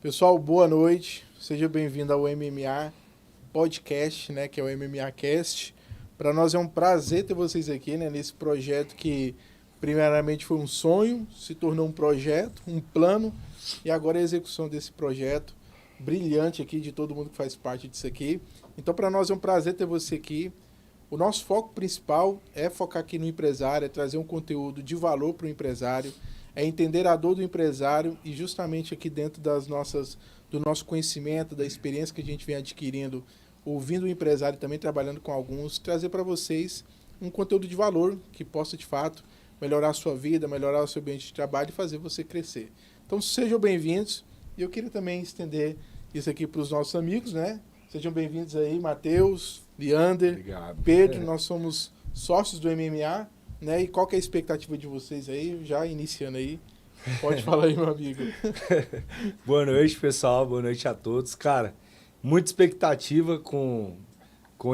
Pessoal, boa noite. Seja bem-vindo ao MMA Podcast, né, que é o MMA Cast. Para nós é um prazer ter vocês aqui, né, nesse projeto que primeiramente foi um sonho, se tornou um projeto, um plano e agora é a execução desse projeto brilhante aqui de todo mundo que faz parte disso aqui. Então, para nós é um prazer ter você aqui. O nosso foco principal é focar aqui no empresário, é trazer um conteúdo de valor para o empresário, é entender a dor do empresário e justamente aqui dentro do nosso conhecimento, da experiência que a gente vem adquirindo, ouvindo o empresário e também trabalhando com alguns, trazer para vocês um conteúdo de valor que possa de fato melhorar a sua vida, melhorar o seu ambiente de trabalho e fazer você crescer. Então sejam bem-vindos e eu queria também estender isso aqui para os nossos amigos, né? Sejam bem-vindos aí, Matheus, Leander, Obrigado. Pedro, nós somos sócios do MMA, né? E qual que é a expectativa de vocês aí, já iniciando aí? Pode falar aí, meu amigo. Boa noite, pessoal. Boa noite a todos. Cara, muita expectativa com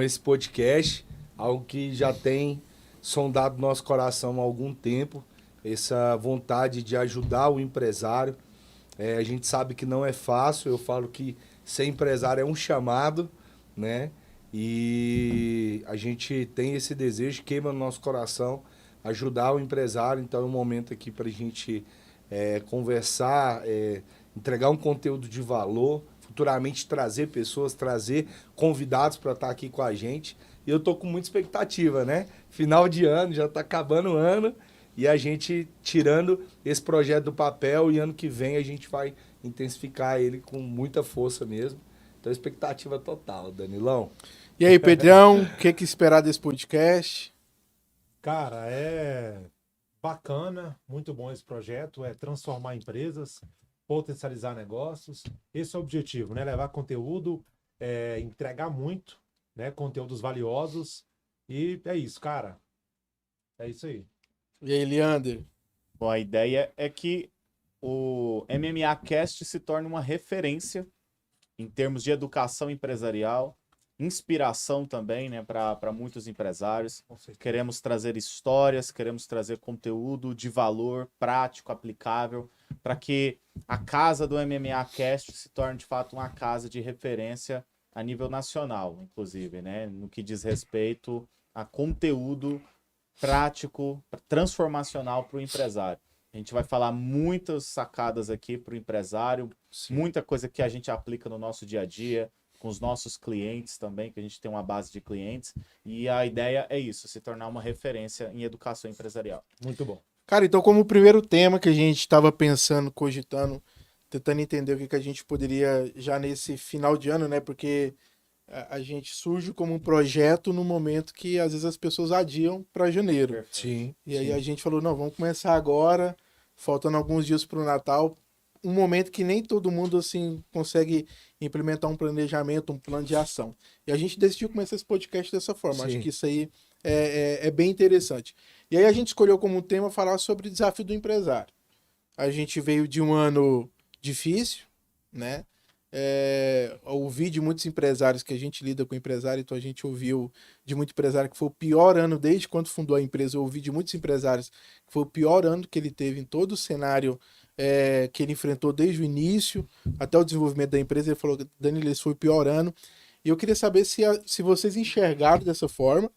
esse podcast, algo que já tem sondado nosso coração há algum tempo, essa vontade de ajudar o empresário. A gente sabe que não é fácil, eu falo que ser empresário é um chamado, né? E a gente tem esse desejo, queima no nosso coração, ajudar o empresário. Então é um momento aqui para a gente conversar, entregar um conteúdo de valor, futuramente trazer pessoas, trazer convidados para estar aqui com a gente. E eu tô com muita expectativa, né? Final de ano, já está acabando o ano e a gente tirando esse projeto do papel e ano que vem a gente vai intensificar ele com muita força mesmo. Então, expectativa total, Danilão. E aí, Pedrão, o que esperar desse podcast? Cara, é bacana, muito bom esse projeto, é transformar empresas, potencializar negócios. Esse é o objetivo, né? Levar conteúdo, entregar muito, né? Conteúdos valiosos. E é isso, cara. É isso aí. E aí, Leander? Bom, a ideia é que o MMA Cast se torne uma referência em termos de educação empresarial, inspiração também, né, para muitos empresários. Queremos trazer histórias, queremos trazer conteúdo de valor prático, aplicável, para que a casa do MMA Cast se torne de fato uma casa de referência a nível nacional, inclusive, né, no que diz respeito a conteúdo prático, transformacional para o empresário. A gente vai falar muitas sacadas aqui para o empresário, Sim. muita coisa que a gente aplica no nosso dia a dia, com os nossos clientes também, que a gente tem uma base de clientes. E a ideia é isso, se tornar uma referência em educação empresarial. Muito bom. Cara, então como primeiro tema que a gente estava pensando, cogitando, tentando entender o que a gente poderia já nesse final de ano, né? Porque a gente surge como um projeto no momento que às vezes as pessoas adiam para janeiro. Sim. E aí a gente falou, não, vamos começar agora, faltando alguns dias para o Natal, um momento que nem todo mundo assim consegue implementar um planejamento, um plano de ação. E a gente decidiu começar esse podcast dessa forma. Sim. Acho que isso aí é bem interessante. E aí a gente escolheu como tema falar sobre o desafio do empresário. A gente veio de um ano difícil, né? Ouvi de muitos empresários que a gente lida com empresário, então a gente ouviu de muito empresário que foi o pior ano desde quando fundou a empresa. Eu ouvi de muitos empresários que foi o pior ano que ele teve em todo o cenário que ele enfrentou desde o início até o desenvolvimento da empresa. Ele falou, Danilo, esse foi o pior ano. E eu queria saber se vocês enxergaram dessa forma,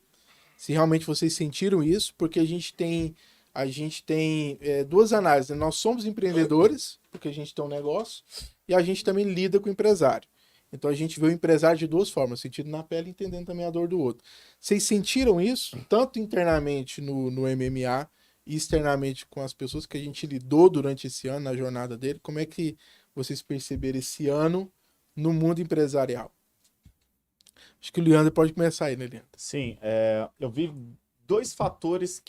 se realmente vocês sentiram isso, porque a gente tem duas análises, né? Nós somos empreendedores, porque a gente tem um negócio, e a gente também lida com o empresário. Então a gente vê o empresário de duas formas, sentindo na pele e entendendo também a dor do outro. Vocês sentiram isso, tanto internamente no MMA e externamente com as pessoas que a gente lidou durante esse ano, na jornada dele? Como é que vocês perceberam esse ano no mundo empresarial? Acho que o Leandro pode começar aí, né, Leandro? Sim, eu vi dois fatores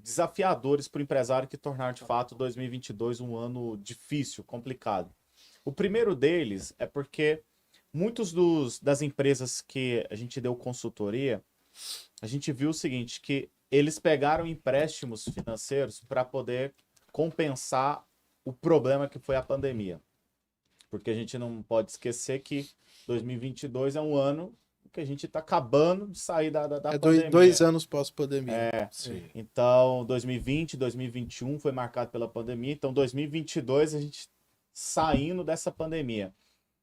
desafiadores para o empresário que tornaram de fato 2022 um ano difícil, complicado. O primeiro deles é porque muitos das empresas que a gente deu consultoria, a gente viu o seguinte, que eles pegaram empréstimos financeiros para poder compensar o problema que foi a pandemia. Porque a gente não pode esquecer que 2022 é um ano que a gente está acabando de sair da pandemia. Dois anos pós-pandemia. Sim. Então, 2020, 2021 foi marcado pela pandemia. Então, 2022 a gente saindo dessa pandemia.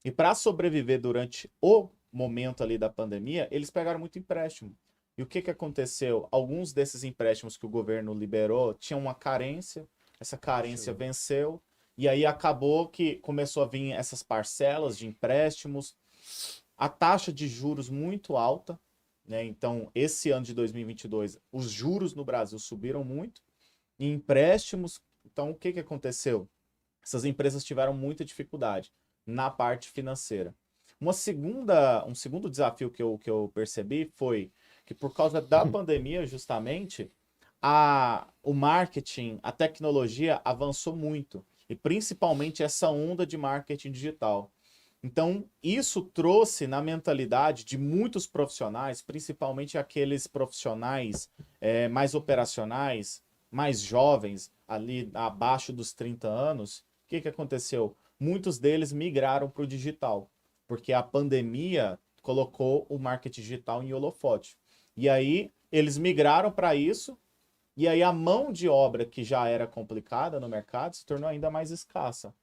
E para sobreviver durante o momento ali da pandemia, eles pegaram muito empréstimo. E o que que aconteceu? Alguns desses empréstimos que o governo liberou tinham uma carência, essa carência venceu, e aí acabou que começou a vir essas parcelas de empréstimos, a taxa de juros muito alta, né? Então, esse ano de 2022, os juros no Brasil subiram muito, e empréstimos, então o que que aconteceu? Essas empresas tiveram muita dificuldade na parte financeira. Um segundo desafio que eu percebi foi que por causa da pandemia, justamente, o marketing, a tecnologia avançou muito. E principalmente essa onda de marketing digital. Então, isso trouxe na mentalidade de muitos profissionais, principalmente aqueles profissionais mais operacionais, mais jovens, ali abaixo dos 30 anos. O que que aconteceu? Muitos deles migraram para o digital, porque a pandemia colocou o marketing digital em holofote. E aí, eles migraram para isso, e aí a mão de obra que já era complicada no mercado se tornou ainda mais escassa.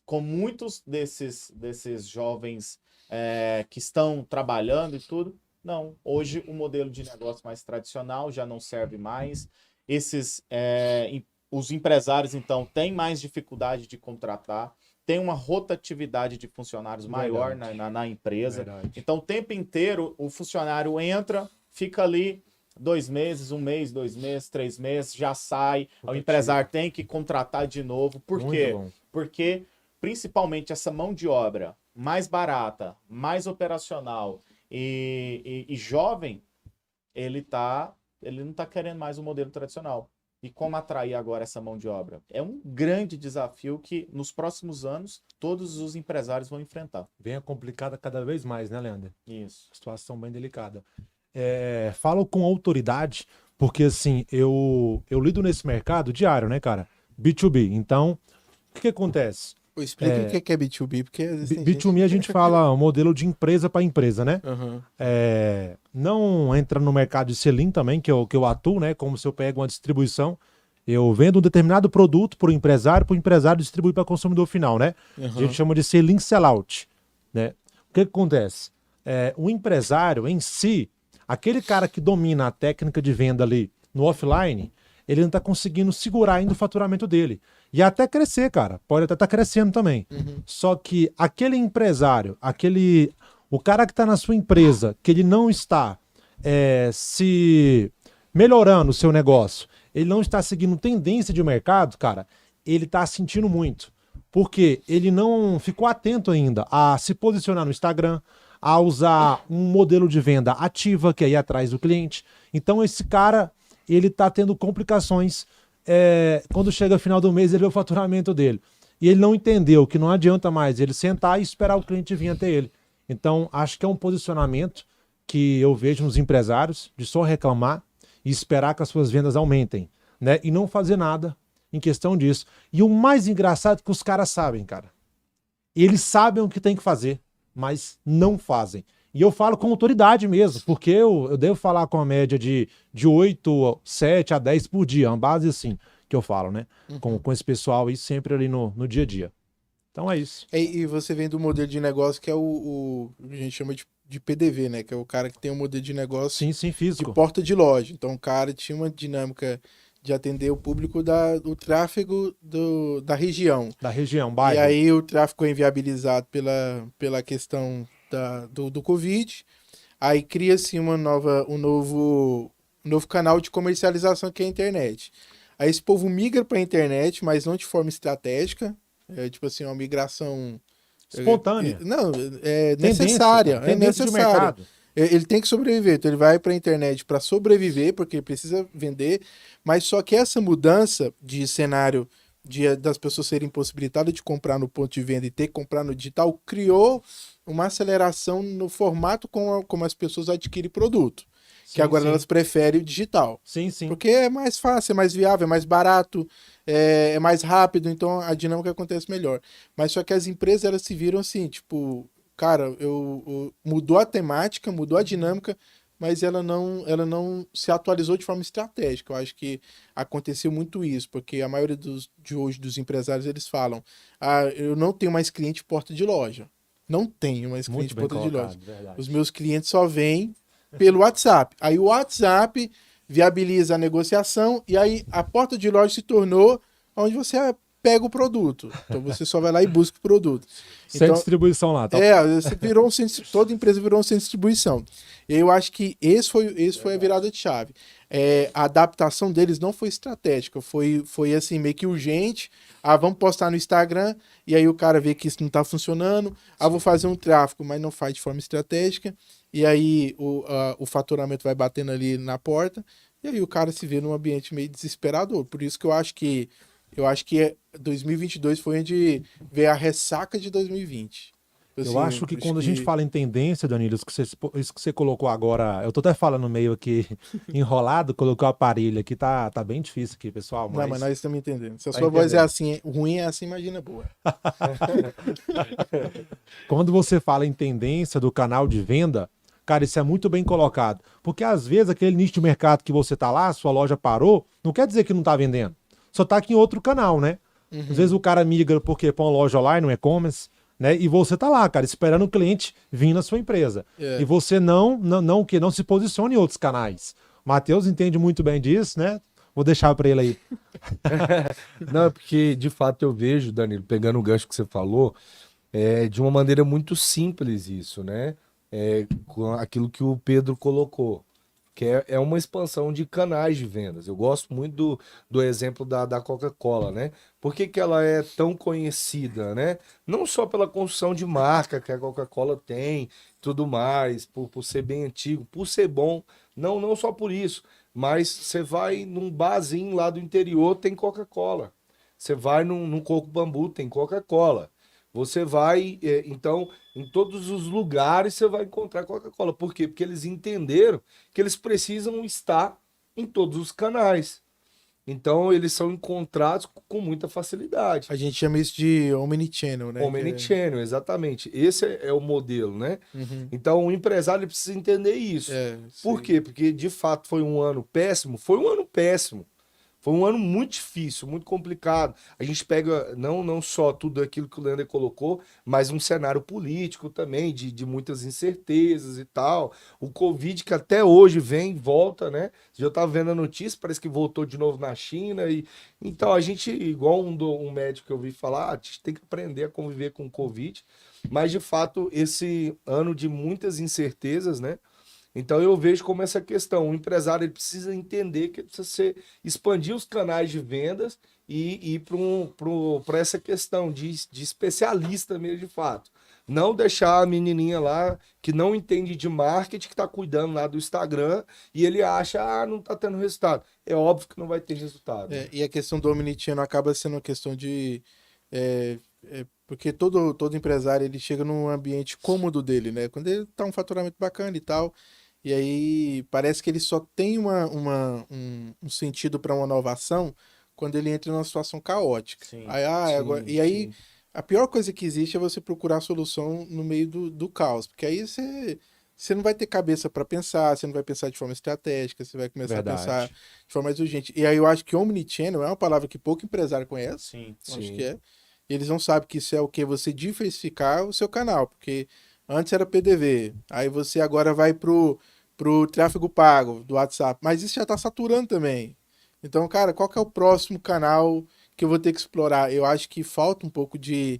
Com muitos desses jovens que estão trabalhando e tudo, não. Hoje o modelo de negócio mais tradicional já não serve mais. Os empresários, então, têm mais dificuldade de contratar, tem uma rotatividade de funcionários maior na empresa. Verdade. Então, o tempo inteiro, o funcionário entra, fica ali 2 meses, 1 mês, 2 meses, 3 meses, já sai. O empresário tem que contratar de novo. Por quê? Porque, principalmente, essa mão de obra mais barata, mais operacional e jovem, ele não está querendo mais o modelo tradicional. E como atrair agora essa mão de obra? É um grande desafio que, nos próximos anos, todos os empresários vão enfrentar. Venha complicada cada vez mais, né, Leandro? Isso. Situação bem delicada. Falo com autoridade, porque assim, eu lido nesse mercado diário, né, cara? B2B. Então, o que acontece? Explica o que é B2B, porque B2B a gente fala um modelo de empresa para empresa, né? Uhum. Não entra no mercado de selim também, que eu atuo, né? Como se eu pego uma distribuição, eu vendo um determinado produto para o empresário distribui para consumidor final, né? Uhum. A gente chama de selim sellout, né? O que acontece? O empresário em si, aquele cara que domina a técnica de venda ali no offline, ele não está conseguindo segurar ainda o faturamento dele. E até crescer, cara. Pode até estar crescendo também. Uhum. Só que aquele empresário, o cara que está na sua empresa, que ele não está se melhorando o seu negócio, ele não está seguindo tendência de mercado, cara, ele está sentindo muito. Porque ele não ficou atento ainda a se posicionar no Instagram, a usar um modelo de venda ativa, que é ir atrás do cliente. Então esse cara, ele tá tendo complicações. Quando chega o final do mês, ele vê o faturamento dele. E ele não entendeu que não adianta mais ele sentar e esperar o cliente vir até ele. Então, acho que é um posicionamento que eu vejo nos empresários, de só reclamar e esperar que as suas vendas aumentem, né? E não fazer nada em questão disso. E o mais engraçado é que os caras sabem, cara. Eles sabem o que tem que fazer, mas não fazem. E eu falo com autoridade mesmo, porque eu devo falar com a média de 8, 7 a 10 por dia, uma base assim que eu falo, né? Uhum. Com esse pessoal aí sempre ali no dia a dia. Então é isso. E você vem do modelo de negócio que é o a gente chama de PDV, né? Que é o cara que tem um modelo de negócio Sim, físico. de porta de loja. Então o cara tinha uma dinâmica de atender o público do tráfego da região. Da região, bairro. E aí o tráfego é inviabilizado pela questão do Covid. Aí cria-se um novo canal de comercialização que é a internet. Aí esse povo migra para a internet, mas não de forma estratégica. Tipo assim, uma migração espontânea. Não, é necessária. Tendência de mercado. Ele tem que sobreviver, então ele vai para a internet para sobreviver, porque ele precisa vender, mas só que essa mudança de cenário das pessoas serem impossibilitadas de comprar no ponto de venda e ter que comprar no digital, criou uma aceleração no formato como as pessoas adquirem produto. Que agora elas preferem o digital. Sim. Porque é mais fácil, é mais viável, é mais barato, é mais rápido, então a dinâmica acontece melhor. Mas só que as empresas, elas se viram assim, tipo, cara, mudou a temática, mudou a dinâmica, mas ela não se atualizou de forma estratégica. Eu acho que aconteceu muito isso, porque a maioria de hoje dos empresários, eles falam, eu não tenho mais cliente porta de loja. Não tenho mais cliente Muito bem porta de loja. colocado, verdade. Os meus clientes só vêm pelo WhatsApp. Aí o WhatsApp viabiliza a negociação e aí a porta de loja se tornou onde você pega o produto. Então você só vai lá e busca o produto. Sem Então, distribuição lá, tá? você virou um centro, toda empresa virou um centro de distribuição. E eu acho que esse foi a virada de chave. A adaptação deles não foi estratégica, foi assim, meio que urgente. Vamos postar no Instagram, e aí o cara vê que isso não está funcionando. Vou fazer um tráfego, mas não faz de forma estratégica. E aí o faturamento vai batendo ali na porta, e aí o cara se vê num ambiente meio desesperador. Por isso que eu acho que 2022 foi onde veio a ressaca de 2020. Eu acho que quando a gente fala em tendência, Danilo, isso que você colocou agora, eu tô até falando meio aqui enrolado, colocou o aparelho aqui, tá bem difícil aqui, pessoal. Não, mas nós estamos entendendo. Se a Tá sua voz é entendendo. assim, ruim é assim, imagina boa. Quando você fala em tendência do canal de venda, cara, isso é muito bem colocado. Porque às vezes aquele nicho de mercado que você tá lá, sua loja parou, não quer dizer que não tá vendendo. Só tá aqui em outro canal, né? Às vezes o cara migra porque põe uma loja online, no e-commerce, né? E você tá lá, cara, esperando o cliente vir na sua empresa. É. E você não se posiciona em outros canais. O Matheus entende muito bem disso, né? Vou deixar para ele aí. Não, é porque de fato eu vejo, Danilo, pegando o gancho que você falou, de uma maneira muito simples isso, né? Com aquilo que o Pedro colocou, que é uma expansão de canais de vendas. Eu gosto muito do exemplo da Coca-Cola, né? Por que que ela é tão conhecida, né? Não só pela construção de marca que a Coca-Cola tem, tudo mais, por ser bem antigo, por ser bom, não só por isso, mas você vai num barzinho lá do interior, tem Coca-Cola. Você vai num Coco Bambu, tem Coca-Cola. Você vai, então, em todos os lugares você vai encontrar Coca-Cola. Por quê? Porque eles entenderam que eles precisam estar em todos os canais. Então, eles são encontrados com muita facilidade. A gente chama isso de omnichannel, né? Omnichannel, exatamente. Esse é o modelo, né? Uhum. Então, o empresário ele precisa entender isso. Por Sim. quê? Porque, de fato, foi um ano péssimo. Foi um ano péssimo. Foi um ano muito difícil, muito complicado. A gente pega não só tudo aquilo que o Leandro colocou, mas um cenário político também, de muitas incertezas e tal. O Covid, que até hoje vem e volta, né? Já estava vendo a notícia, parece que voltou de novo na China. Então, a gente, igual um médico que eu vi falar, a gente tem que aprender a conviver com o Covid. Mas, de fato, esse ano de muitas incertezas, né? Então eu vejo como essa questão, o empresário ele precisa entender que ele precisa expandir os canais de vendas e ir para essa questão de especialista mesmo de fato. Não deixar a menininha lá que não entende de marketing, que está cuidando lá do Instagram e ele acha, não está tendo resultado. É óbvio que não vai ter resultado. Né? E a questão do omnichannel acaba sendo uma questão de... porque todo empresário ele chega num ambiente cômodo dele, né? Quando ele tá um faturamento bacana e tal, e aí parece que ele só tem um sentido para uma inovação quando ele entra numa situação caótica. Sim, E aí sim. a pior coisa que existe é você procurar solução no meio do caos, porque aí você não vai ter cabeça para pensar, você não vai pensar de forma estratégica, você vai começar Verdade. a pensar de forma mais urgente. E aí eu acho que omnichannel é uma palavra que pouco empresário conhece. sim. Acho Sim. que é. E eles não sabem que isso é o que? Você diversificar o seu canal, porque antes era PDV, aí você agora vai pro tráfego pago do WhatsApp, mas isso já está saturando também. Então, cara, qual que é o próximo canal que eu vou ter que explorar? Eu acho que falta um pouco de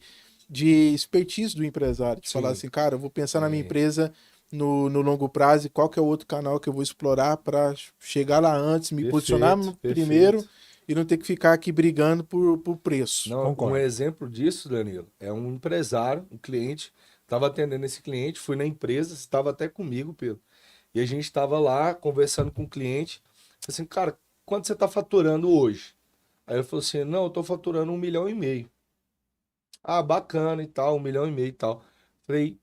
expertise do empresário, de Sim. falar assim, cara, eu vou pensar na minha É. empresa no longo prazo e qual que é o outro canal que eu vou explorar para chegar lá antes, me posicionar primeiro e não ter que ficar aqui brigando por preço. Não, Concordo. um exemplo disso, Danilo, é um empresário, um cliente, estava atendendo esse cliente, fui na empresa, estava até comigo, Pedro, e a gente estava lá conversando com o cliente, falei assim, cara, quanto você está faturando hoje? Aí ele falou assim, não, eu estou faturando 1,5 milhão. Ah, bacana e tal, 1,5 milhão e tal. Falei,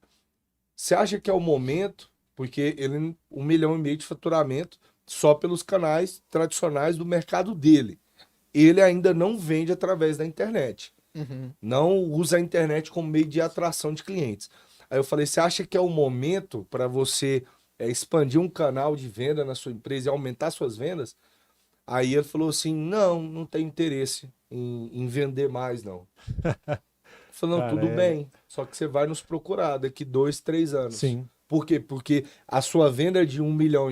você acha que é o momento? Porque ele, 1,5 milhão de faturamento só pelos canais tradicionais do mercado dele. Ele ainda não vende através da internet. Uhum. Não usa a internet como meio de atração de clientes. Aí eu falei, você acha que é o momento para você expandir um canal de venda na sua empresa e aumentar suas vendas, aí ele falou assim, não tenho interesse em vender mais, não. Eu falei, não, Cara, tudo bem, só que você vai nos procurar daqui 2, 3 anos. Sim. Por quê? Porque a sua venda de 1,5 milhão,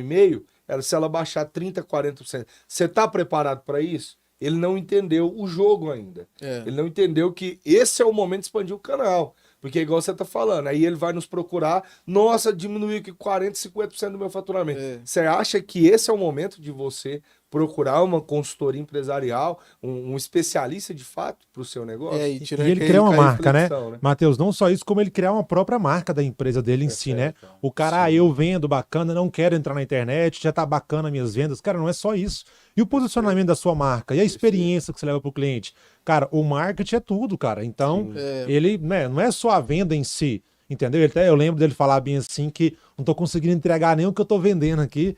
se ela baixar 30%, 40%, você está preparado para isso? Ele não entendeu o jogo ainda. É. Ele não entendeu que esse é o momento de expandir o canal. Porque igual você tá falando, aí ele vai nos procurar, nossa, diminuiu aqui 40%, 50% do meu faturamento. É. Você acha que esse é o momento de você procurar uma consultoria empresarial, um especialista de fato para o seu negócio? É, E tirando ele aquele criar uma cara- marca, né? reflexão, né? Matheus, não só isso, como ele criar uma própria marca da empresa dele em si, né? Perfeito. O cara, eu vendo bacana, não quero entrar na internet, já tá bacana minhas vendas. Cara, não é só isso. E o posicionamento da sua marca? E a experiência que você leva pro cliente? Cara, o marketing é tudo, cara. Então, É. ele, né, não é só a venda em si, entendeu? Eu lembro dele falar bem assim que não tô conseguindo entregar nem o que eu tô vendendo aqui.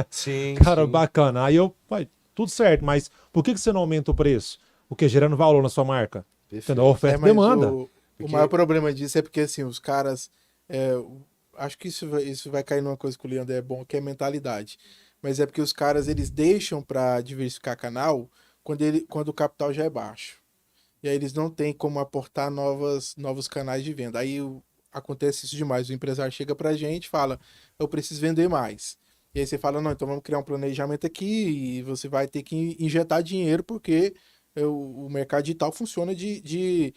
Sim, Cara, sim. bacana. Aí pai, tudo certo, mas por que você não aumenta o preço? Porque gerando valor na sua marca. Perfeito. Entendeu? Oferta e mas demanda. O Porque- maior problema disso é porque, assim, os caras... acho que isso vai cair numa coisa que o Leandro é bom, que é mentalidade. Mas é porque os caras, eles deixam para diversificar canal quando o capital já é baixo. E aí eles não têm como aportar novos canais de venda. Aí acontece isso demais. O empresário chega pra gente e fala, eu preciso vender mais. E aí você fala, não, então vamos criar um planejamento aqui e você vai ter que injetar dinheiro porque o mercado digital funciona de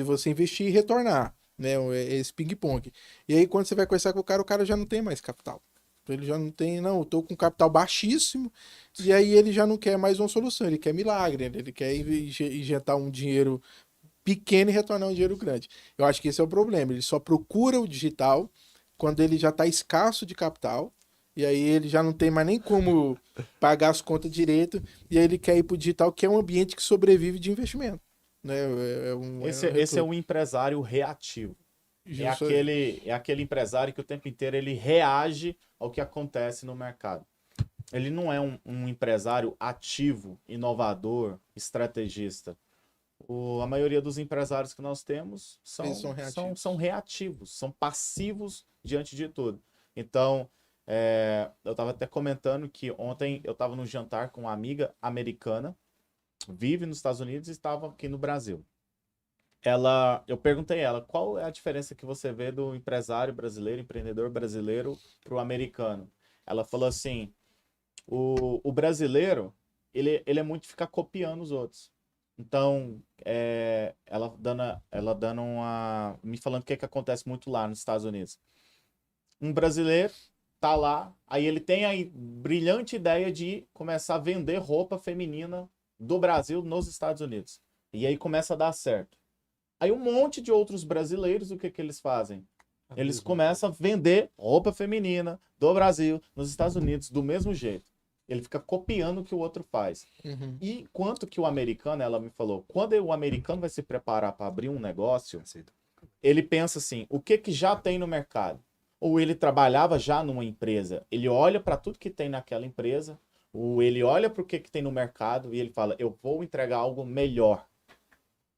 você investir e retornar, né? Esse ping-pong. E aí quando você vai conversar com o cara já não tem mais capital. Ele já não tem, não, eu tô com capital baixíssimo, e aí ele já não quer mais uma solução, ele quer milagre, ele quer injetar um dinheiro pequeno e retornar um dinheiro grande. Eu acho que esse é o problema, ele só procura o digital quando ele já está escasso de capital, e aí ele já não tem mais nem como pagar as contas direito, e aí ele quer ir para o digital, que é um ambiente que sobrevive de investimento. Né? Esse é um empresário reativo. É aquele empresário que o tempo inteiro ele reage ao que acontece no mercado. Ele não é um empresário ativo, inovador, estrategista. A maioria dos empresários que nós temos são reativos, são passivos diante de tudo. Então, eu estava até comentando que ontem eu estava num jantar com uma amiga americana, vive nos Estados Unidos e estava aqui no Brasil. Eu perguntei a ela, qual é a diferença que você vê do empresário brasileiro, empreendedor brasileiro para o americano? Ela falou assim, o brasileiro, ele é muito ficar copiando os outros. Então, ela dando me falando o que acontece muito lá nos Estados Unidos. Um brasileiro tá lá, aí ele tem a brilhante ideia de começar a vender roupa feminina do Brasil nos Estados Unidos. E aí começa a dar certo. Aí um monte de outros brasileiros, o que eles fazem? Eles começam a vender roupa feminina do Brasil nos Estados Unidos do mesmo jeito. Ele fica copiando o que o outro faz. Uhum. E quanto que o americano, ela me falou, quando o americano vai se preparar para abrir um negócio, ele pensa assim, o que já tem no mercado? Ou ele trabalhava já numa empresa, ele olha para tudo que tem naquela empresa, ou ele olha para o que tem no mercado e ele fala, eu vou entregar algo melhor,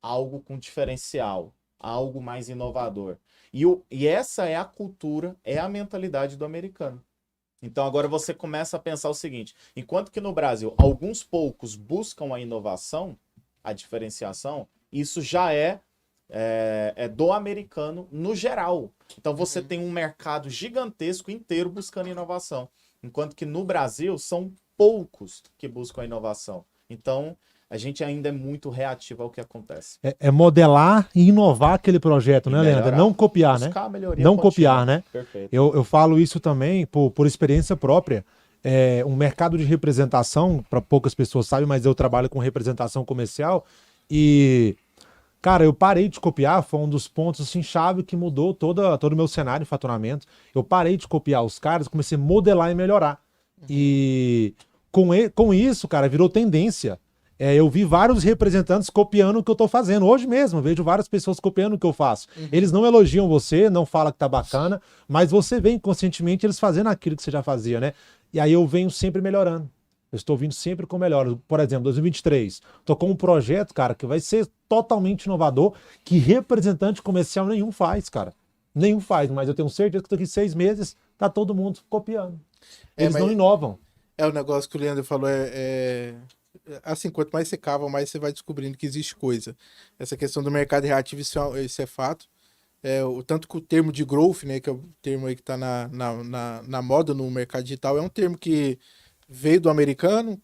algo com diferencial, algo mais inovador. E essa é a cultura, é a mentalidade do americano. Então agora você começa a pensar o seguinte, enquanto que no Brasil alguns poucos buscam a inovação, a diferenciação, isso já é do americano no geral. Então você tem um mercado gigantesco inteiro buscando inovação, enquanto que no Brasil são poucos que buscam a inovação. Então a gente ainda é muito reativo ao que acontece. É modelar e inovar aquele projeto, né, Leandro? Não copiar, né? Não copiar, né? Perfeito. Eu falo isso também por experiência própria. Um mercado de representação, para poucas pessoas sabem, mas eu trabalho com representação comercial e, cara, eu parei de copiar, foi um dos pontos assim, chave que mudou todo o meu cenário de faturamento. Eu parei de copiar os caras, comecei a modelar e melhorar. E com isso, cara, virou tendência. Eu vi vários representantes copiando o que eu tô fazendo. Hoje mesmo, vejo várias pessoas copiando o que eu faço. Eles não elogiam você, não falam que tá bacana, mas você vê inconscientemente eles fazendo aquilo que você já fazia, né? E aí eu venho sempre melhorando. Eu estou vindo sempre com melhor. Por exemplo, 2023, tô com um projeto, cara, que vai ser totalmente inovador, que representante comercial nenhum faz, cara. Nenhum faz, mas eu tenho certeza que daqui 6 meses tá todo mundo copiando. É, Eles mas- não inovam. É o negócio que o Leandro falou, assim, quanto mais você cava, mais você vai descobrindo que existe coisa. Essa questão do mercado reativo, isso é fato. Tanto que o termo de growth, né, que é o termo aí que está na moda no mercado digital, é um termo que veio do americano,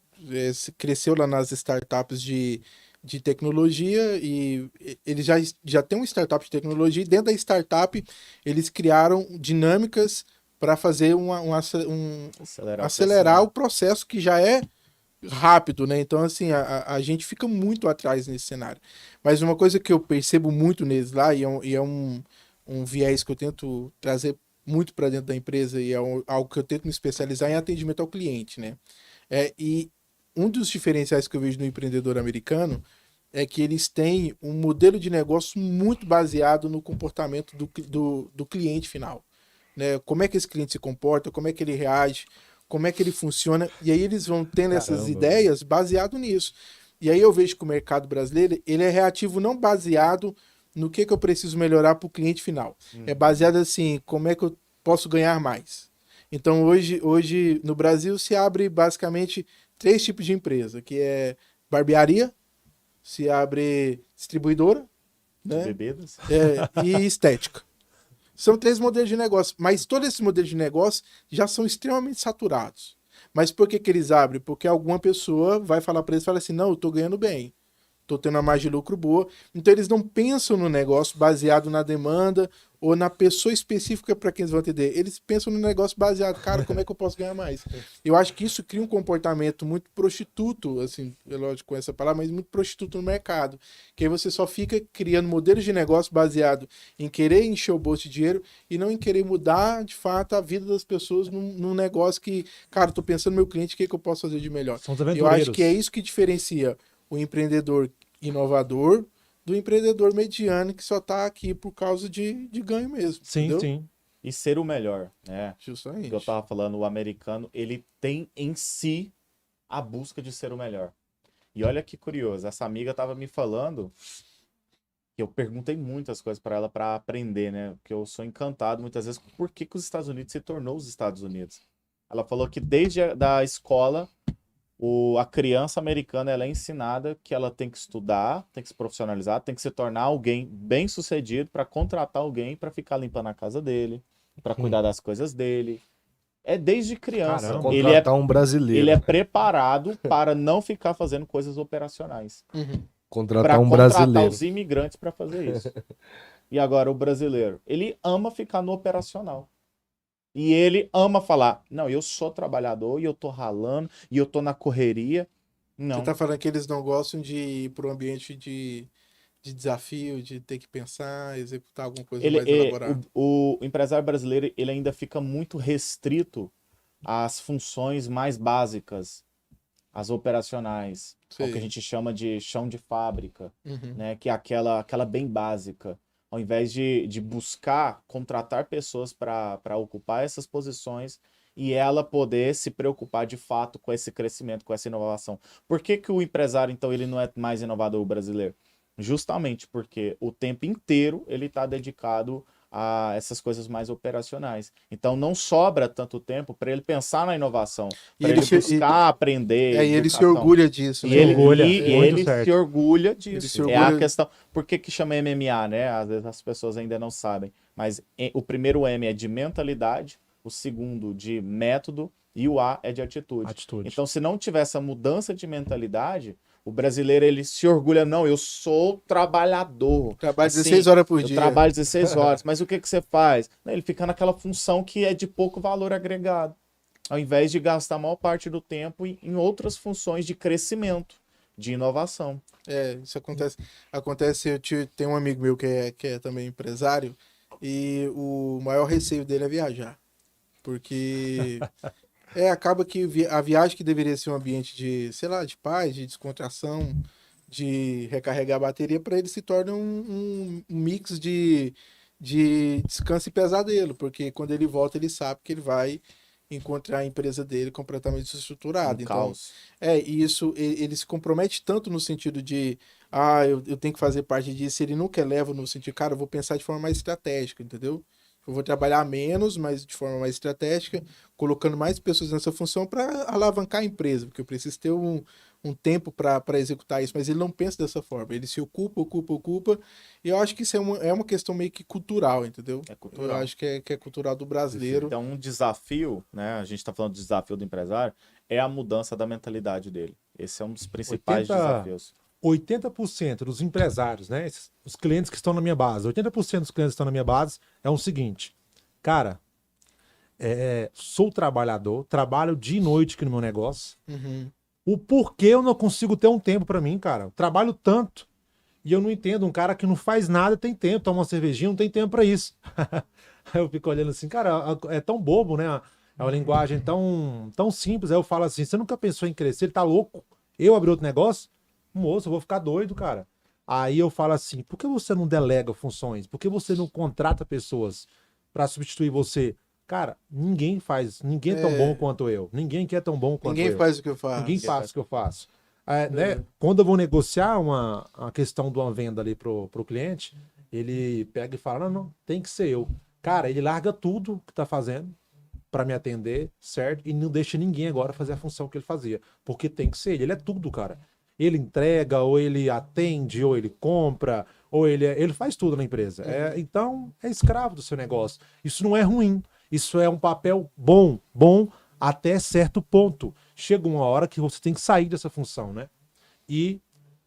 cresceu lá nas startups de tecnologia e eles já têm uma startup de tecnologia e dentro da startup eles criaram dinâmicas para fazer acelerar o processo que já é rápido, né? Então, assim, a gente fica muito atrás nesse cenário. Mas uma coisa que eu percebo muito neles lá, e é um viés que eu tento trazer muito para dentro da empresa, e é algo que eu tento me especializar em atendimento ao cliente, né? E um dos diferenciais que eu vejo no empreendedor americano é que eles têm um modelo de negócio muito baseado no comportamento do cliente final, né? Como é que esse cliente se comporta, como é que ele reage, como é que ele funciona, e aí eles vão tendo essas Caramba, ideias baseado nisso. E aí eu vejo que o mercado brasileiro, ele é reativo não baseado no que eu preciso melhorar para o cliente final. É baseado assim, como é que eu posso ganhar mais. Então hoje no Brasil se abre basicamente 3 tipos de empresa, que é barbearia, se abre distribuidora, De né? bebidas. E estética. São 3 modelos de negócio, mas todos esses modelos de negócio já são extremamente saturados. Mas por que que eles abrem? Porque alguma pessoa vai falar para eles, fala assim, não, eu estou ganhando bem, estou tendo uma margem de lucro boa. Então eles não pensam no negócio baseado na demanda ou na pessoa específica para quem eles vão atender. Eles pensam no negócio baseado, cara, como é que eu posso ganhar mais? Eu acho que isso cria um comportamento muito prostituto, assim, é lógico com essa palavra, mas muito prostituto no mercado. Que aí você só fica criando modelos de negócio baseado em querer encher o bolso de dinheiro e não em querer mudar, de fato, a vida das pessoas num negócio que, cara, eu tô pensando no meu cliente, o que, que eu posso fazer de melhor? São os Eu aventureiros. acho que é isso que diferencia o empreendedor inovador do empreendedor mediano que só tá aqui por causa de ganho mesmo. Sim, entendeu? sim. E ser o melhor, né? Justamente. Que eu tava falando, o americano, ele tem em si a busca de ser o melhor. E olha que curioso, essa amiga tava me falando que eu perguntei muitas coisas para ela para aprender, né? Porque eu sou encantado muitas vezes por que que os Estados Unidos se tornou os Estados Unidos. Ela falou que desde da escola a criança americana ela é ensinada que ela tem que estudar, tem que se profissionalizar, tem que se tornar alguém bem-sucedido para contratar alguém para ficar limpando a casa dele, para cuidar das coisas dele. É desde criança. Caramba. Contratar um brasileiro. Ele é preparado para não ficar fazendo coisas operacionais. Uhum. Contratar Para um contratar brasileiro. os imigrantes para fazer isso. E agora o brasileiro, ele ama ficar no operacional. E ele ama falar, não, eu sou trabalhador e eu tô ralando e eu tô na correria. Não. Você tá falando que eles não gostam de ir para um ambiente de desafio, de ter que pensar, executar alguma coisa mais elaborada. O empresário brasileiro ele ainda fica muito restrito às funções mais básicas, às operacionais, ao que a gente chama de chão de fábrica, Uhum. né? Que é aquela bem básica. Ao invés de buscar contratar pessoas para ocupar essas posições e ela poder se preocupar de fato com esse crescimento, com essa inovação. Por que que o empresário, então, ele não é mais inovador brasileiro? Justamente porque o tempo inteiro ele está dedicado a essas coisas mais operacionais. Então não sobra tanto tempo para ele pensar na inovação, E para ele buscar aprender. E ele se educação. orgulha disso, E né? ele, Orgulha, e muito ele certo. se orgulha disso. Ele se É a orgulha- questão. Por que que chama MMA, né? Às vezes as pessoas ainda não sabem. Mas o primeiro M é de mentalidade, o segundo de método e o A é de atitude. Atitude. Então, se não tiver essa mudança de mentalidade, o brasileiro ele se orgulha, não, eu sou trabalhador. Trabalha Assim, 16 horas por eu dia. trabalho 16 horas, mas o que que você faz? Ele fica naquela função que é de pouco valor agregado, ao invés de gastar a maior parte do tempo em outras funções de crescimento, de inovação. Isso acontece. Tem um amigo meu que é também empresário e o maior receio dele é viajar. Porque acaba que a viagem que deveria ser um ambiente de, sei lá, de paz, de descontração, de recarregar a bateria, para ele se torna um mix de descanso e pesadelo, porque quando ele volta, ele sabe que ele vai encontrar a empresa dele completamente desestruturada. Um Então, caos. e isso, ele se compromete tanto no sentido de, eu tenho que fazer parte disso, ele nunca leva no sentido, cara, eu vou pensar de forma mais estratégica, entendeu? Eu vou trabalhar menos, mas de forma mais estratégica, colocando mais pessoas nessa função para alavancar a empresa, porque eu preciso ter um tempo para executar isso, mas ele não pensa dessa forma, ele se ocupa, e eu acho que isso é uma questão meio que cultural, entendeu? É cultural. Eu acho que é cultural do brasileiro. Então, um desafio, né? A gente está falando do desafio do empresário, é a mudança da mentalidade dele. Esse é um dos principais desafios. 80% dos empresários, né? Os clientes que estão na minha base, 80% dos clientes que estão na minha base é o seguinte, cara, sou trabalhador, trabalho dia e noite aqui no meu negócio. Uhum. O porquê eu não consigo ter um tempo pra mim, cara? Eu trabalho tanto e eu não entendo. Um cara que não faz nada tem tempo, toma uma cervejinha, não tem tempo pra isso. Aí eu fico olhando assim, cara, é tão bobo, né? É uma linguagem tão simples. Aí eu falo assim, você nunca pensou em crescer? Ele tá louco? Eu abrir outro negócio? Moço, eu vou ficar doido, cara. Aí eu falo assim, por que você não delega funções? Por que você não contrata pessoas pra substituir você? Cara, ninguém é tão bom quanto eu. Ninguém quer tão bom quanto eu. Ninguém faz o que eu faço. Ninguém faz o que eu faço. Né? Quando eu vou negociar a questão de uma venda ali pro cliente, ele pega e fala, não, tem que ser eu. Cara, ele larga tudo que tá fazendo para me atender, certo? E não deixa ninguém agora fazer a função que ele fazia. Porque tem que ser ele. Ele é tudo, cara. Ele entrega, ou ele atende, ou ele compra, ou ele faz tudo na empresa. Então, é escravo do seu negócio. Isso não é ruim. Isso é um papel bom até certo ponto. Chega uma hora que você tem que sair dessa função, né? E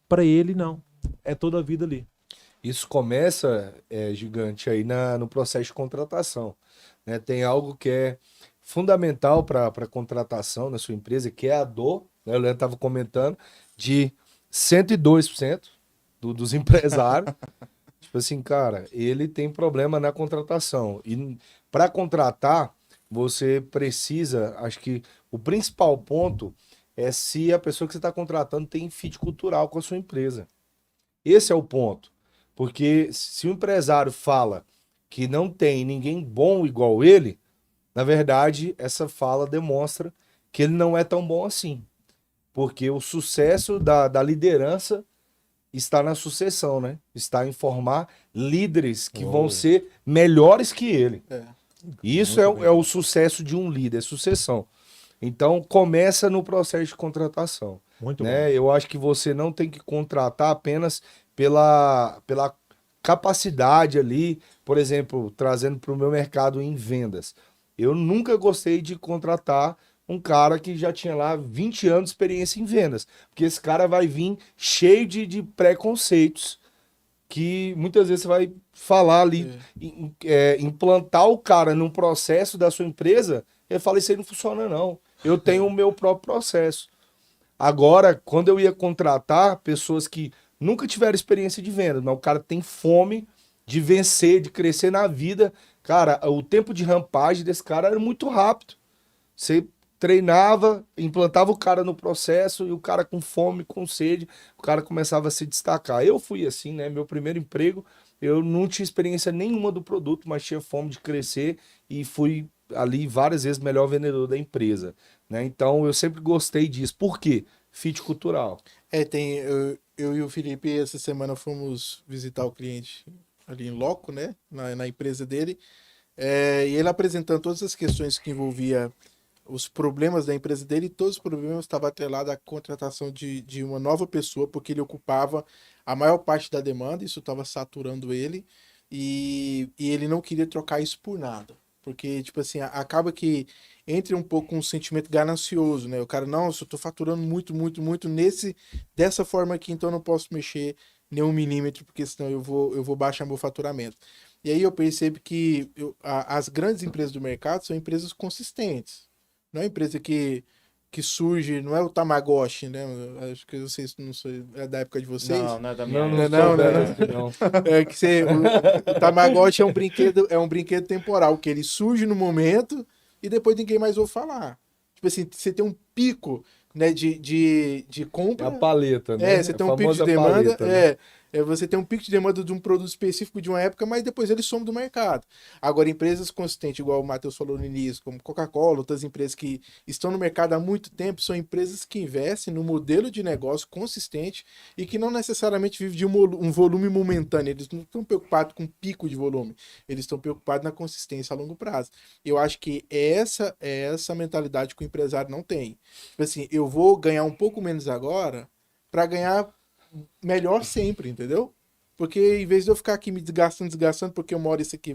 para ele, não. É toda a vida ali. Isso começa, gigante, aí no processo de contratação, né? Tem algo que é fundamental para a contratação na sua empresa, que é a dor, né? O Leandro estava comentando, de 102% dos empresários. Tipo assim, cara, ele tem problema na contratação. E para contratar, você precisa, acho que o principal ponto é se a pessoa que você está contratando tem fit cultural com a sua empresa. Esse é o ponto. Porque se o empresário fala que não tem ninguém bom igual ele, na verdade, essa fala demonstra que ele não é tão bom assim. Porque o sucesso da liderança está na sucessão, né? Está em formar líderes que vão ser melhores que ele. Isso é o sucesso de um líder, sucessão. Então, começa no processo de contratação. Muito né? bom. Eu acho que você não tem que contratar apenas pela capacidade ali, por exemplo, trazendo para o meu mercado em vendas. Eu nunca gostei de contratar um cara que já tinha lá 20 anos de experiência em vendas, porque esse cara vai vir cheio de preconceitos, que muitas vezes você vai falar ali, implantar o cara num processo da sua empresa, ele fala, isso aí não funciona não, eu tenho o meu próprio processo. Agora, quando eu ia contratar pessoas que nunca tiveram experiência de venda, mas o cara tem fome de vencer, de crescer na vida, cara, o tempo de rampagem desse cara era muito rápido. Você treinava, implantava o cara no processo e o cara com fome, com sede, o cara começava a se destacar. Eu fui assim, né? Meu primeiro emprego, eu não tinha experiência nenhuma do produto, mas tinha fome de crescer e fui ali várias vezes melhor vendedor da empresa, né? Então eu sempre gostei disso. Por quê? Fit cultural. Eu e o Felipe essa semana fomos visitar o cliente ali em loco, né? Na empresa dele. E ele apresentando todas as questões que envolvia os problemas da empresa dele, e todos os problemas estavam atrelados à contratação de uma nova pessoa, porque ele ocupava a maior parte da demanda, isso estava saturando ele, e ele não queria trocar isso por nada. Porque, tipo assim, acaba que entra um pouco um sentimento ganancioso, né? O cara, não, eu tô faturando muito, muito, muito dessa forma aqui, então eu não posso mexer nem um milímetro, porque senão eu vou baixar meu faturamento. E aí eu percebo que as grandes empresas do mercado são empresas consistentes. Não é uma empresa que surge, não é o Tamagotchi, né? Acho que vocês não sei, é da época de vocês. Não é da minha época. Não. É que o Tamagotchi é um brinquedo temporal, que ele surge no momento e depois ninguém mais ouve falar. Tipo assim, você tem um pico, né, de compra. É a paleta, né? Você tem um pico de demanda. Paleta, né? você tem um pico de demanda de um produto específico de uma época, mas depois ele some do mercado. Agora, empresas consistentes, igual o Matheus falou no início, como Coca-Cola, outras empresas que estão no mercado há muito tempo, são empresas que investem no modelo de negócio consistente e que não necessariamente vivem de um volume momentâneo. Eles não estão preocupados com pico de volume, eles estão preocupados na consistência a longo prazo. Eu acho que essa mentalidade que o empresário não tem. Tipo assim, eu vou ganhar um pouco menos agora para ganhar melhor sempre, entendeu? Porque em vez de eu ficar aqui me desgastando, porque uma hora isso aqui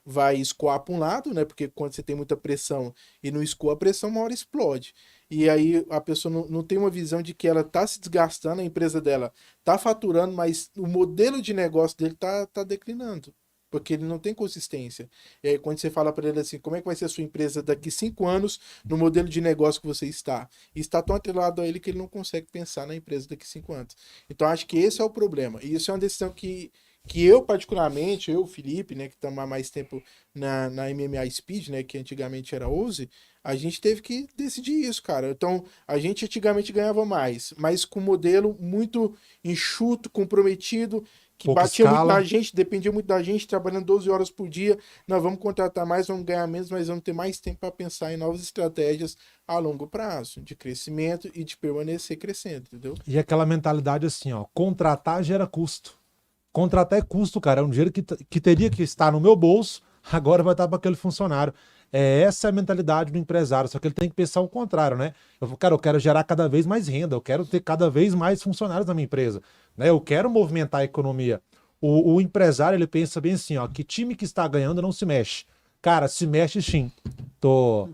vai escoar para um lado, né? Porque quando você tem muita pressão e não escoa a pressão, uma hora explode. E aí a pessoa não tem uma visão de que ela tá se desgastando, a empresa dela tá faturando, mas o modelo de negócio dele tá declinando. Porque ele não tem consistência. E aí, quando você fala para ele assim, como é que vai ser a sua empresa daqui 5 anos no modelo de negócio que você está? E está tão atrelado a ele que ele não consegue pensar na empresa daqui 5 anos. Então, acho que esse é o problema. E isso é uma decisão que eu, particularmente, Felipe, né, que estamos há mais tempo na MMA Speed, né, que antigamente era 11, a gente teve que decidir isso, cara. Então, a gente antigamente ganhava mais, mas com um modelo muito enxuto, comprometido, que Pouca batia muito escala. na gente, dependia muito da gente, trabalhando 12 horas por dia. Nós vamos contratar mais, vamos ganhar menos, mas vamos ter mais tempo para pensar em novas estratégias a longo prazo, de crescimento e de permanecer crescendo, entendeu? E aquela mentalidade assim, ó, contratar gera custo. Contratar é custo, cara, é um dinheiro que teria que estar no meu bolso, agora vai estar para aquele funcionário. Essa é a mentalidade do empresário, só que ele tem que pensar o contrário, né? Cara, eu quero gerar cada vez mais renda, eu quero ter cada vez mais funcionários na minha empresa, né? Eu quero movimentar a economia. O empresário, ele pensa bem assim, ó, que time que está ganhando não se mexe. Cara, se mexe sim. Tô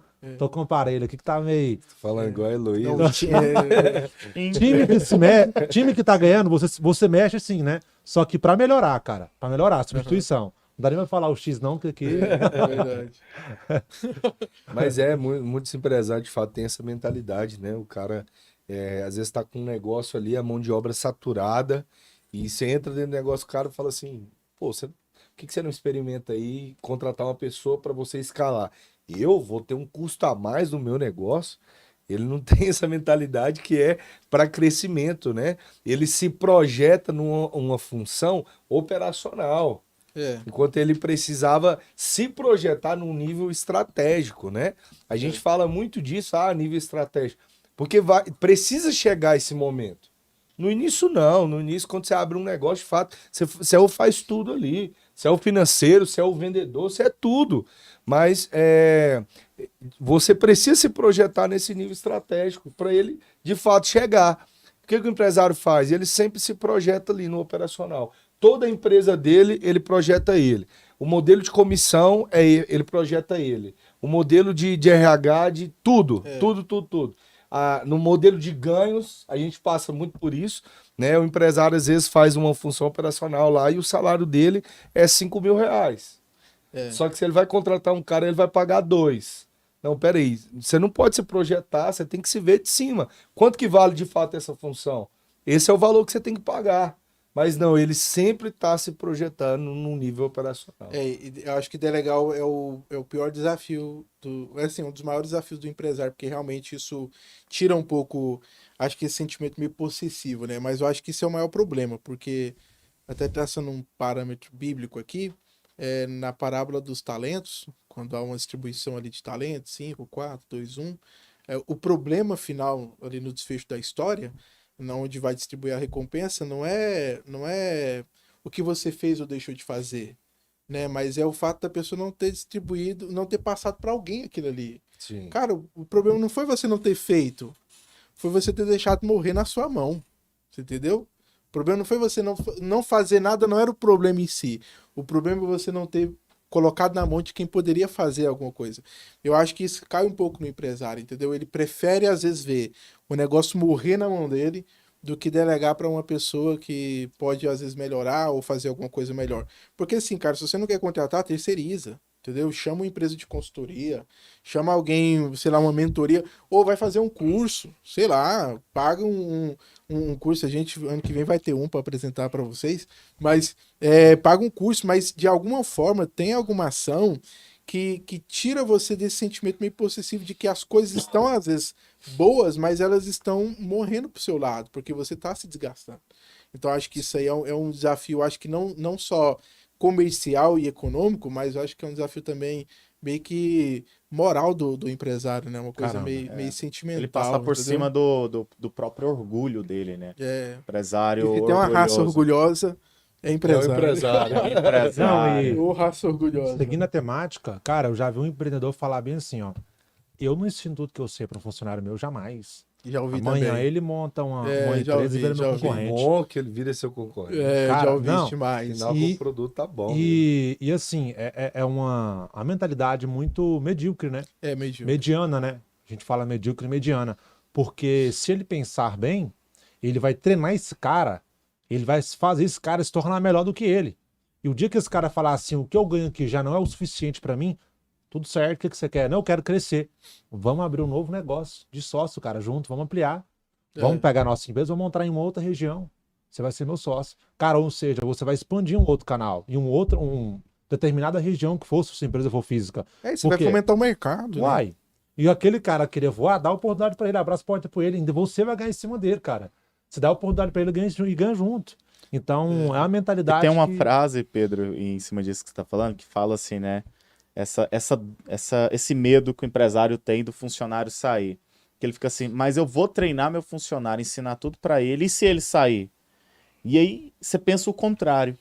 com o aparelho aqui que tá meio... Falando igual a Heloísa. Não, Time que tá ganhando, você mexe sim, né? Só que pra melhorar, cara. Pra melhorar, substituição. Não dá nem pra falar o X não, que aqui... É verdade. Mas muitos empresários de fato têm essa mentalidade, né? O cara às vezes tá com um negócio ali, a mão de obra saturada, e você entra dentro do negócio, o cara fala assim, pô, por que você não experimenta aí contratar uma pessoa para você escalar? Eu vou ter um custo a mais no meu negócio. Ele não tem essa mentalidade que é para crescimento, né? Ele se projeta numa função operacional. Enquanto ele precisava se projetar num nível estratégico, né? A gente fala muito disso, nível estratégico. Porque precisa chegar esse momento. No início, não. No início, quando você abre um negócio, de fato, você faz tudo ali. Você é o financeiro, você é o vendedor, você é tudo. Mas você precisa se projetar nesse nível estratégico para ele, de fato, chegar. O que o empresário faz? Ele sempre se projeta ali no operacional. Toda a empresa dele, ele projeta ele. O modelo de comissão, ele projeta ele. O modelo de RH, de tudo. Tudo. No modelo de ganhos, a gente passa muito por isso, né? O empresário, às vezes, faz uma função operacional lá e o salário dele é R$5.000. Só que se ele vai contratar um cara, ele vai pagar 2. Não, peraí. Você não pode se projetar, você tem que se ver de cima. Quanto que vale, de fato, essa função? Esse é o valor que você tem que pagar. Mas não, ele sempre está se projetando num nível operacional. Eu acho que delegar é o pior desafio, assim, um dos maiores desafios do empresário, porque realmente isso tira um pouco, acho que esse sentimento meio possessivo, né? Mas eu acho que isso é o maior problema, porque, até traçando um parâmetro bíblico aqui, na parábola dos talentos, quando há uma distribuição ali de talentos, 5, 4, 2, 1, o problema final ali no desfecho da história, onde vai distribuir a recompensa, não é o que você fez ou deixou de fazer, né? Mas é o fato da pessoa não ter distribuído, não ter passado para alguém aquilo ali. Sim. Cara, o problema não foi você não ter feito, foi você ter deixado morrer na sua mão. Você entendeu? O problema não foi você não fazer nada, não era o problema em si. O problema é você não ter colocado na mão de quem poderia fazer alguma coisa. Eu acho que isso cai um pouco no empresário, entendeu? Ele prefere, às vezes, ver o negócio morrer na mão dele do que delegar para uma pessoa que pode, às vezes, melhorar ou fazer alguma coisa melhor. Porque, assim, cara, se você não quer contratar, terceiriza, entendeu? Chama uma empresa de consultoria, chama alguém, sei lá, uma mentoria, ou vai fazer um curso, sei lá, paga um curso. A gente, ano que vem, vai ter um para apresentar para vocês, mas paga um curso, mas de alguma forma tem alguma ação que tira você desse sentimento meio possessivo de que as coisas estão, às vezes, boas, mas elas estão morrendo pro seu lado, porque você está se desgastando. Então, acho que isso aí é um desafio, acho que não só comercial e econômico, mas eu acho que é um desafio também meio que moral do empresário, né? Uma coisa Caramba, meio sentimental. Ele passa por entendeu? cima do próprio orgulho dele, né? É. Empresário E se tem uma raça orgulhoso. orgulhosa, é É o empresário. empresário. Empresário. Ou raça orgulhosa. Seguindo a temática, cara, eu já vi um empreendedor falar bem assim, ó. Eu não ensino tudo que eu sei para um funcionário meu, jamais. Já ouvi Amanhã também. ele monta uma Já empresa ouvi, e vira já meu ouvi. concorrente. Bom que ele vira seu concorrente. Cara, Já ouvi não, demais. Afinal, E- o produto tá bom. né? E assim, é uma mentalidade muito medíocre, né? É meio Mediana, né? A gente fala medíocre e mediana. Porque se ele pensar bem, ele vai treinar esse cara, ele vai fazer esse cara se tornar melhor do que ele. E o dia que esse cara falar assim, o que eu ganho aqui já não é o suficiente para mim, tudo certo, o que você quer? Não, eu quero crescer. Vamos abrir um novo negócio de sócio, cara, junto, vamos ampliar. Vamos pegar a nossa empresa, vamos entrar em uma outra região. Você vai ser meu sócio. Cara, ou seja, você vai expandir um outro canal, em determinada região que fosse, se a empresa for física. Você Por vai quê? fomentar o mercado, né? Uai. E aquele cara querer voar, dá oportunidade pra ele, abraça a porta pra ele, ainda você vai ganhar em cima dele, cara. Você dá oportunidade pra ele e ganha junto. Então, é uma E mentalidade. tem uma que- frase, Pedro, em cima disso que você tá falando, que fala assim, né? Esse medo que o empresário tem do funcionário sair. Que ele fica assim, mas eu vou treinar meu funcionário, ensinar tudo pra ele, e se ele sair? E aí você pensa o contrário.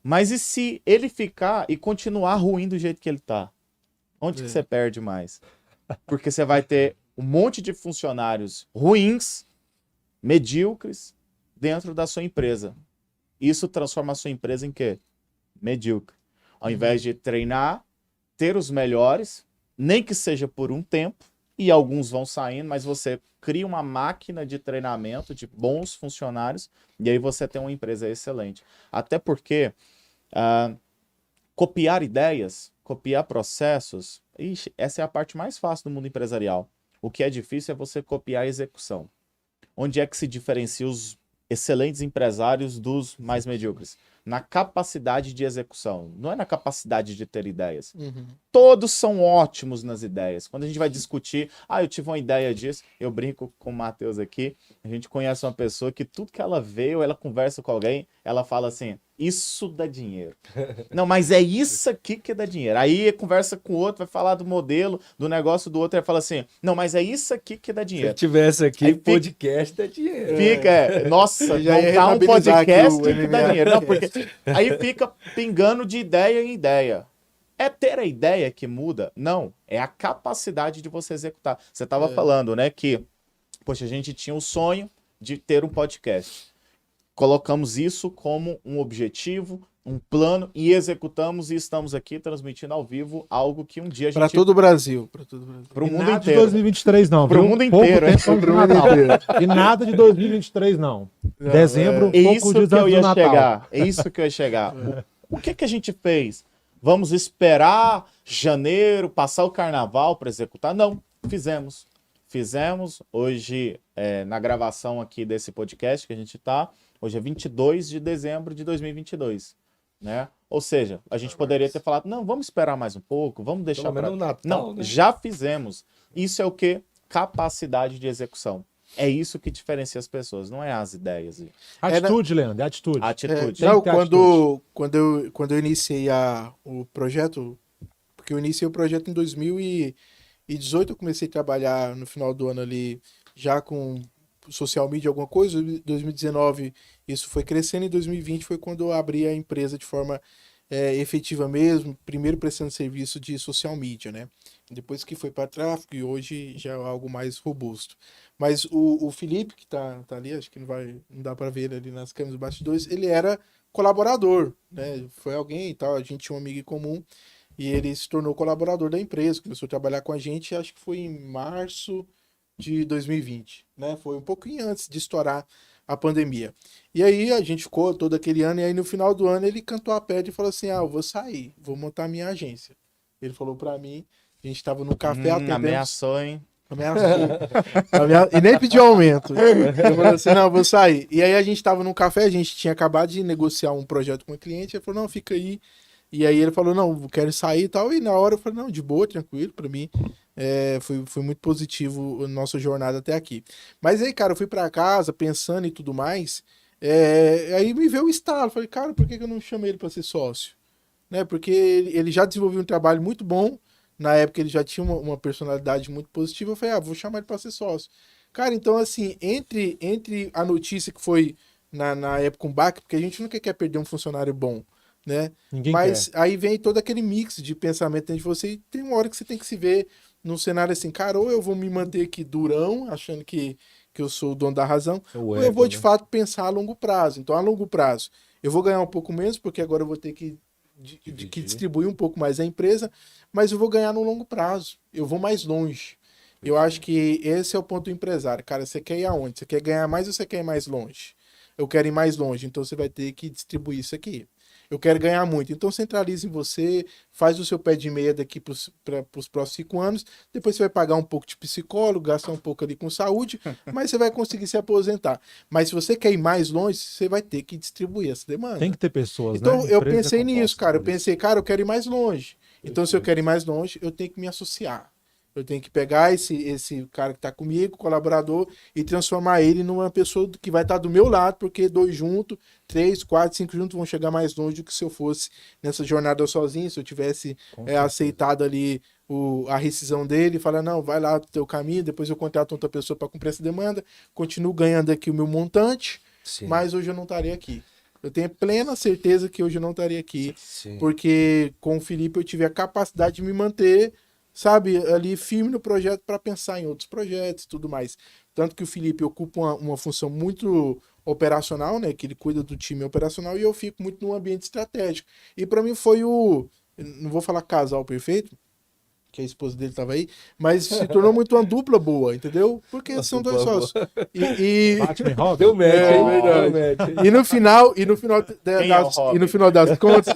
Mas e se ele ficar e continuar ruim do jeito que ele tá? Onde que você perde mais? Porque você vai ter um monte de funcionários ruins, medíocres, dentro da sua empresa. Isso transforma a sua empresa em quê? Medíocre. Ao invés de treinar, ter os melhores, nem que seja por um tempo, e alguns vão saindo, mas você cria uma máquina de treinamento de bons funcionários, e aí você tem uma empresa excelente. Até porque copiar ideias, copiar processos, essa é a parte mais fácil do mundo empresarial. O que é difícil é você copiar a execução. Onde é que se diferencia os excelentes empresários dos mais medíocres? Na capacidade de execução, não é na capacidade de ter ideias. Todos são ótimos nas ideias. Quando a gente vai discutir, eu tive uma ideia disso, eu brinco com o Matheus aqui, a gente conhece uma pessoa que tudo que ela vê, ou ela conversa com alguém, ela fala assim, isso dá dinheiro. Não, mas é isso aqui que dá dinheiro. Aí conversa com o outro, vai falar do modelo, do negócio do outro, e fala assim, não, mas é isso aqui que dá Se ele dinheiro. tivesse aqui, Aí fica- podcast é dinheiro. Nossa, Já ia montar um rentabilizar aqui podcast o que dá MMA. dinheiro. Não, porque aí fica pingando de ideia em ideia. É ter a ideia que muda? Não, é a capacidade de você executar. Você estava falando, né, que, poxa, a gente tinha o sonho de ter um podcast. Colocamos isso como um objetivo, um plano, e executamos, e estamos aqui transmitindo ao vivo algo que um dia a Pra gente... todo o Brasil. Pra todo o Brasil. Pro E mundo nada de inteiro. 2023 não, Pro viu? mundo Pouco inteiro, tempo antes do Natal. E nada de 2023 não. Dezembro, É poucos isso dias que eu antes ia do Natal. chegar. É isso que eu ia chegar. O que a gente fez? Vamos esperar janeiro, passar o carnaval para executar? Não, fizemos. Fizemos. Hoje, na gravação aqui desse podcast que a gente tá, hoje é 22 de dezembro de 2022, né? Ou seja, a gente poderia ter falado, não, vamos esperar mais um pouco, vamos deixar Pelo menos para... no Natal, Não, né? já fizemos. Isso é o quê? Capacidade de execução. É isso que diferencia as pessoas, não é as ideias. Atitude, Leandro, é atitude. Atitude. Tem Não, que ter quando eu iniciei o projeto, porque eu iniciei o projeto em 2018, eu comecei a trabalhar no final do ano ali já com social media, alguma coisa. Em 2019 isso foi crescendo, em 2020 foi quando eu abri a empresa de forma efetiva mesmo, primeiro prestando serviço de social media, né? Depois que foi para tráfego e hoje já é algo mais robusto. Mas o Felipe, que tá ali, acho que não dá para ver ele ali nas câmeras dos bastidores, ele era colaborador, né? Foi alguém e tal, a gente tinha um amigo em comum e ele se tornou colaborador da empresa, começou a trabalhar com a gente, acho que foi em março de 2020, né? Foi um pouquinho antes de estourar a pandemia. E aí a gente ficou todo aquele ano, e aí no final do ano ele cantou a pedra e falou assim, eu vou sair, vou montar a minha agência. Ele falou pra mim, a gente tava no café atendendo... Ameaçou, hein? Ameaçou. E nem pediu aumento. Ele falou assim, não, eu vou sair. E aí a gente tava no café, a gente tinha acabado de negociar um projeto com o cliente, ele falou, não, fica aí. E aí ele falou, não, quero sair e tal. E na hora eu falei, não, de boa, tranquilo, pra mim. Foi muito positivo a nossa jornada até aqui. Mas aí, cara, eu fui pra casa pensando e tudo mais. Aí me veio o estalo. Falei, cara, por que eu não chamei ele para ser sócio? Né? Porque ele já desenvolveu um trabalho muito bom. Na época ele já tinha uma personalidade muito positiva. Eu falei, vou chamar ele para ser sócio. Cara, então assim, entre a notícia que foi na época um baque, porque a gente nunca quer perder um funcionário bom, né? Ninguém Mas quer. aí vem todo aquele mix de pensamento dentro de você e tem uma hora que você tem que se ver num cenário assim, cara, ou eu vou me manter aqui durão, achando que eu sou o dono da razão, O ou eu vou ego, de né? fato pensar a longo prazo. Então, a longo prazo, eu vou ganhar um pouco menos, porque agora eu vou ter que Dividir. distribuir um pouco mais a empresa, mas eu vou ganhar no longo prazo. Eu vou mais longe. Eu acho que esse é o ponto do empresário. Cara, você quer ir aonde? Você quer ganhar mais ou você quer ir mais longe? Eu quero ir mais longe, então você vai ter que distribuir isso aqui. Eu quero ganhar muito, então centralize em você, faz o seu pé de meia daqui para os próximos 5 anos. Depois você vai pagar um pouco de psicólogo, gastar um pouco ali com saúde, mas você vai conseguir se aposentar. Mas se você quer ir mais longe, você vai ter que distribuir essa demanda. Tem que ter pessoas, Então né? eu Empresa é pensei nisso, composta cara. Eu por isso. pensei, cara, eu quero ir mais longe. Então, se eu quero ir mais longe, eu tenho que me associar. Eu tenho que pegar esse cara que está comigo, colaborador, e transformar ele numa pessoa que vai estar do meu lado, porque 2 juntos, 3, 4, 5 juntos vão chegar mais longe do que se eu fosse nessa jornada sozinho, se eu tivesse Com certeza. aceitado ali a rescisão dele, falar, não, vai lá do teu caminho, depois eu contrato outra pessoa para cumprir essa demanda, continuo ganhando aqui o meu montante, Sim. mas hoje eu não estaria aqui. Eu tenho plena certeza que hoje eu não estaria aqui, Sim. porque com o Felipe eu tive a capacidade de me manter, sabe, ali firme no projeto para pensar em outros projetos e tudo mais. Tanto que o Felipe ocupa uma função muito operacional, né, que ele cuida do time operacional, e eu fico muito no ambiente estratégico. E para mim foi não vou falar casal perfeito, que a esposa dele estava aí, mas se tornou muito uma dupla boa, entendeu? Porque Nossa, são dois dupla sócios. E, Batman e Robin? Deu match, É hein? verdade. Deu match. E Quem é o das, Robin? e no final das contas,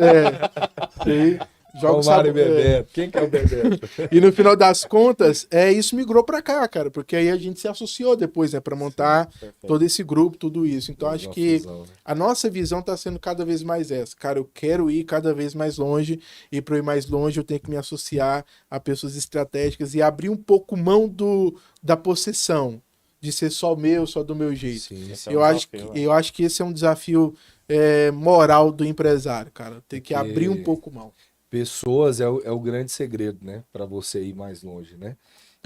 jogo Romário e sabe, Bebeto. Quem que é o Bebeto? e no final das contas, isso migrou pra cá, cara, porque aí a gente se associou depois, né, para montar Perfeito. todo esse grupo, tudo isso. Então acho Uma que fusão, né? a nossa visão tá sendo cada vez mais essa. Cara, eu quero ir cada vez mais longe, e para ir mais longe eu tenho que me associar a pessoas estratégicas e abrir um pouco mão da possessão, de ser só meu, só do meu jeito. Sim. Esse é um Eu acho, desafio, eu acho que esse é um desafio moral do empresário, cara. Ter que Porque abrir um pouco mão. pessoas é o grande segredo, né? Para você ir mais longe, né?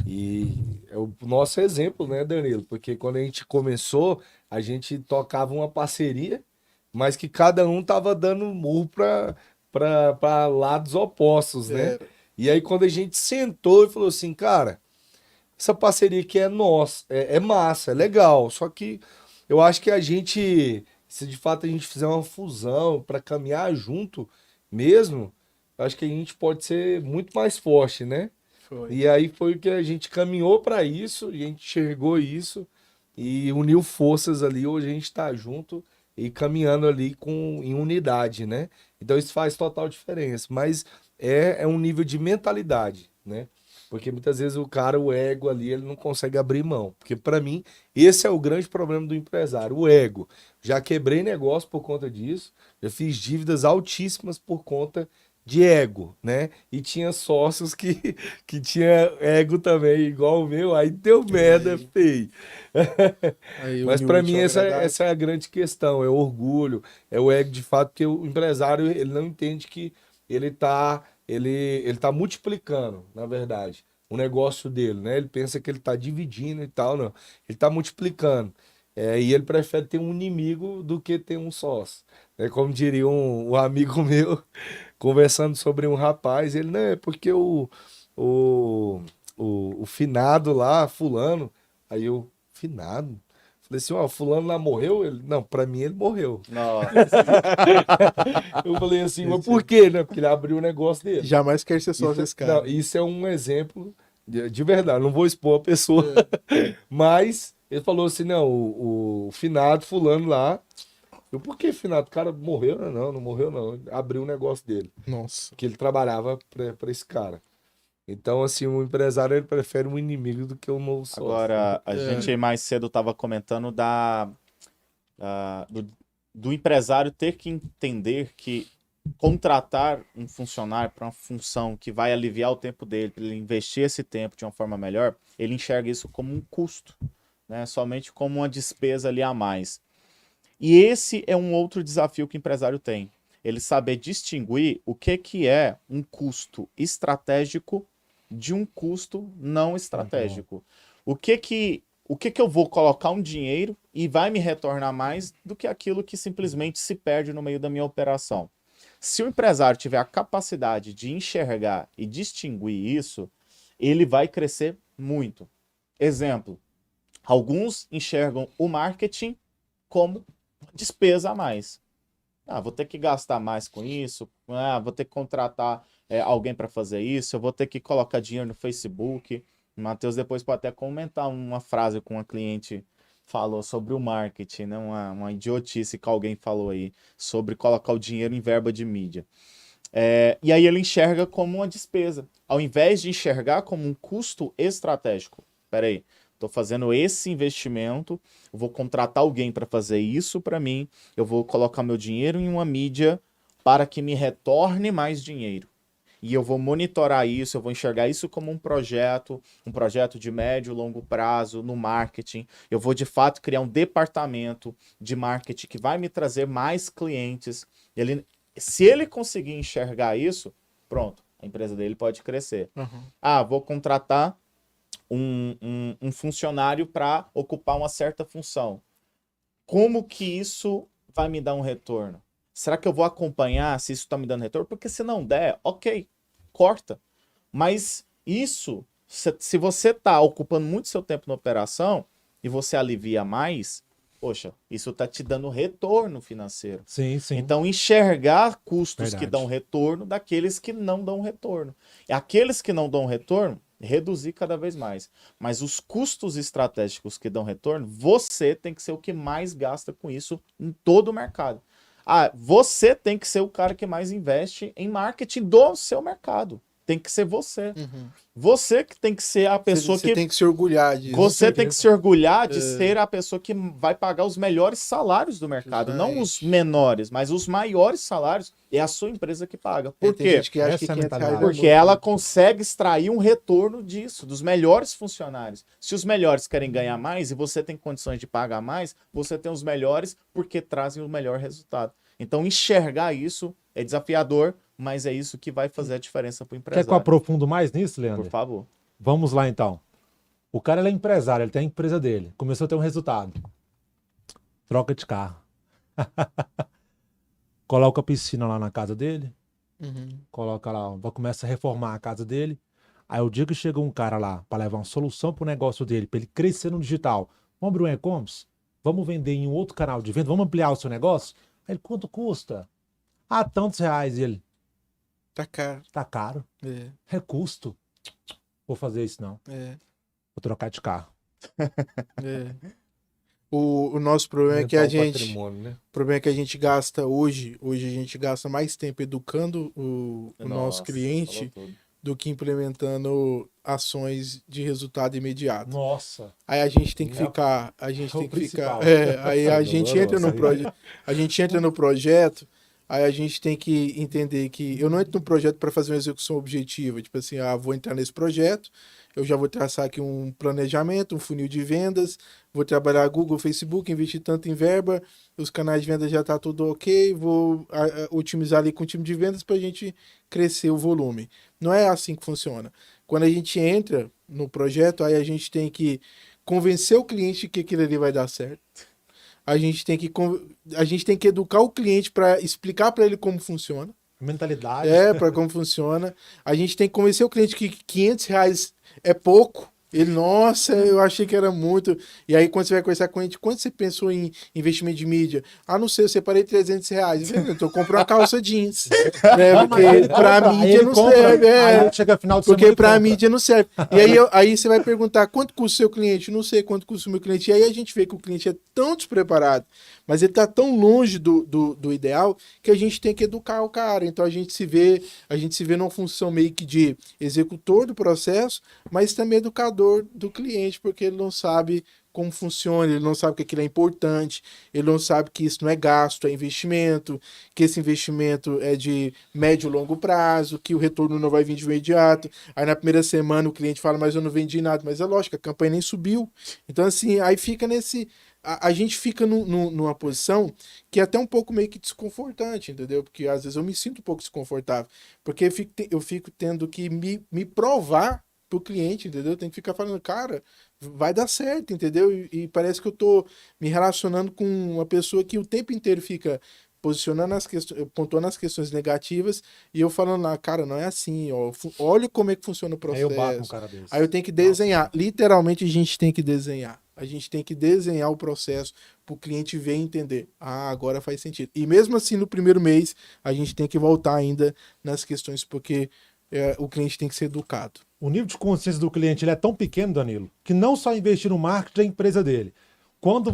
E é o nosso exemplo, né, Danilo? Porque quando a gente começou, a gente tocava uma parceria, mas que cada um tava dando murro para lados opostos, né? Era. E aí quando a gente sentou e falou assim, cara, essa parceria aqui é nossa, é massa, é legal, só que eu acho que a gente, se de fato a gente fizer uma fusão para caminhar junto mesmo, eu acho que a gente pode ser muito mais forte, né? Foi. E aí foi o que a gente caminhou para isso, a gente enxergou isso e uniu forças ali. Hoje a gente está junto e caminhando ali em unidade, né? Então isso faz total diferença. Mas é um nível de mentalidade, né? Porque muitas vezes o cara, o ego ali, ele não consegue abrir mão. Porque para mim, esse é o grande problema do empresário, o ego. Já quebrei negócio por conta disso, já fiz dívidas altíssimas por conta de ego, né? E tinha sócios que tinha ego também, igual o meu, aí deu merda, Aí- feio. Aí Mas uniu o para mim útil ao essa, agradável. essa é a grande questão, é o orgulho, é o ego de fato, porque o empresário ele não entende que ele tá multiplicando, na verdade, o negócio dele, né? Ele pensa que ele tá dividindo e tal, não. Ele tá multiplicando. E ele prefere ter um inimigo do que ter um sócio. É como diria um amigo meu, conversando sobre um rapaz, ele, não, é porque o, o finado lá, fulano, aí eu, finado? Falei assim, ó, fulano lá morreu? Ele, não, pra mim ele morreu. Nossa. Eu falei assim, mas por quê, né? Porque ele abriu o negócio dele. Jamais quer ser sócio desse cara. Não, isso é um exemplo de verdade, não vou expor a pessoa, mas ele falou assim, não, o finado fulano lá, eu, por que finado? O cara morreu? Não morreu não, abriu o negócio dele, Nossa. que ele trabalhava para esse cara. Então, assim, o empresário ele prefere um inimigo do que um novo sócio. Agora, a gente aí mais cedo estava comentando do empresário ter que entender que contratar um funcionário para uma função que vai aliviar o tempo dele, para ele investir esse tempo de uma forma melhor, ele enxerga isso como um custo, né? Somente como uma despesa ali a mais. E esse é um outro desafio que o empresário tem. Ele saber distinguir o que é um custo estratégico de um custo não estratégico. O que eu vou colocar um dinheiro e vai me retornar mais do que aquilo que simplesmente se perde no meio da minha operação. Se o empresário tiver a capacidade de enxergar e distinguir isso, ele vai crescer muito. Exemplo, alguns enxergam o marketing como despesa a mais. Vou ter que gastar mais com isso, vou ter que contratar alguém para fazer isso, eu vou ter que colocar dinheiro no Facebook. O Matheus depois pode até comentar uma frase que uma cliente falou sobre o marketing, né? Uma idiotice que alguém falou aí, sobre colocar o dinheiro em verba de mídia. E aí ele enxerga como uma despesa, ao invés de enxergar como um custo estratégico. Peraí, estou fazendo esse investimento, eu vou contratar alguém para fazer isso para mim, eu vou colocar meu dinheiro em uma mídia para que me retorne mais dinheiro. E eu vou monitorar isso, eu vou enxergar isso como um projeto de médio e longo prazo no marketing. Eu vou, de fato, criar um departamento de marketing que vai me trazer mais clientes. Se ele conseguir enxergar isso, pronto, a empresa dele pode crescer. Vou contratar um funcionário para ocupar uma certa função. Como que isso vai me dar um retorno? Será que eu vou acompanhar se isso está me dando retorno? Porque se não der, ok, corta. Mas isso, se você está ocupando muito seu tempo na operação e você alivia mais, poxa, isso está te dando retorno financeiro. Sim, sim. Então, enxergar custos Verdade. que dão retorno daqueles que não dão retorno. E aqueles que não dão retorno, reduzir cada vez mais. Mas os custos estratégicos que dão retorno, você tem que ser o que mais gasta com isso em todo o mercado. Você tem que ser o cara que mais investe em marketing do seu mercado. Tem que ser você. Você que tem que ser a pessoa Você tem que se orgulhar disso. Você tem que se orgulhar de ser a pessoa que vai pagar os melhores salários do mercado. Não os menores, mas os maiores salários é a sua empresa que paga. Por Tem quê? gente que acha que Essa é a 500 reais é mentalidade. Porque ela consegue extrair um retorno disso, dos melhores funcionários. Se os melhores querem ganhar mais e você tem condições de pagar mais, você tem os melhores porque trazem o melhor resultado. Então, enxergar isso é desafiador, mas é isso que vai fazer a diferença para o Quer que eu empresário. aprofundo mais nisso, Leandro? Por favor. Vamos lá, então. O cara ele é empresário, ele tem a empresa dele. Começou a ter um resultado. Troca de carro. Coloca a piscina lá na casa dele. Coloca lá, começa a reformar a casa dele. Aí o dia que chega um cara lá para levar uma solução para o negócio dele, para ele crescer no digital. Vamos abrir um e-commerce? Vamos vender em um outro canal de venda? Vamos ampliar o seu negócio? Aí ele, quanto custa? Tantos reais. E ele, Tá caro. tá caro. É, É custo. Vou fazer isso não. Vou trocar de carro. é. O nosso problema é que a Aumentar o gente... patrimônio, né? O problema é que a gente gasta hoje a gente gasta mais tempo educando o nosso cliente falou tudo. do que implementando ações de resultado imediato. Nossa. Aí a gente tem que É ficar, principal. aí a É gente entra no doloroso. a gente entra no projeto, aí a gente tem que entender que eu não entro no projeto para fazer uma execução objetiva, tipo assim, vou entrar nesse projeto, eu já vou traçar aqui um planejamento, um funil de vendas, vou trabalhar Google, Facebook, investir tanto em verba, os canais de venda já tá tudo ok, vou otimizar ali com o time de vendas para a gente crescer o volume. Não é assim que funciona. Quando a gente entra no projeto, aí a gente tem que convencer o cliente que aquilo ali vai dar certo. A gente tem que educar o cliente para explicar para ele como funciona. Mentalidade. Para como funciona. A gente tem que convencer o cliente que 500 reais é pouco. Ele, nossa, eu achei que era muito. E aí, quando você vai conversar com a gente, quando você pensou em investimento de mídia? Não sei, eu separei 300 reais. Então, eu comprei uma calça jeans. Né? Porque pra mídia não serve. Aí chega final de Porque semana e pra compra. mídia não serve. E aí você vai perguntar, quanto custa o seu cliente? Não sei quanto custa o meu cliente. E aí a gente vê que o cliente é tão despreparado, mas ele tá tão longe do ideal, que a gente tem que educar o cara. Então a gente se vê numa função meio que de executor do processo, mas também educador do cliente, porque ele não sabe como funciona, ele não sabe que aquilo é importante, ele não sabe que isso não é gasto, é investimento, que esse investimento é de médio e longo prazo, que o retorno não vai vir de imediato. Aí na primeira semana o cliente fala, mas eu não vendi nada, mas é lógico, a campanha nem subiu. Então assim, aí fica a gente fica numa posição que é até um pouco meio que desconfortante, entendeu? Porque às vezes eu me sinto um pouco desconfortável, porque eu fico tendo que me provar pro cliente, entendeu? Eu tenho que ficar falando, cara, vai dar certo, entendeu? E parece que eu tô me relacionando com uma pessoa que o tempo inteiro fica posicionando as questões, pontuando as questões negativas e eu falando lá, cara, não é assim, ó, olha como é que funciona o Aí eu bato um processo. cara desse. Aí eu tenho que desenhar, literalmente a gente tem que desenhar. A gente tem que desenhar o processo para o cliente ver e entender. Ah, agora faz sentido. E mesmo assim, no primeiro mês, a gente tem que voltar ainda nas questões, porque o cliente tem que ser educado. O nível de consciência do cliente ele é tão pequeno, Danilo, que não só investir no marketing da empresa dele. Quando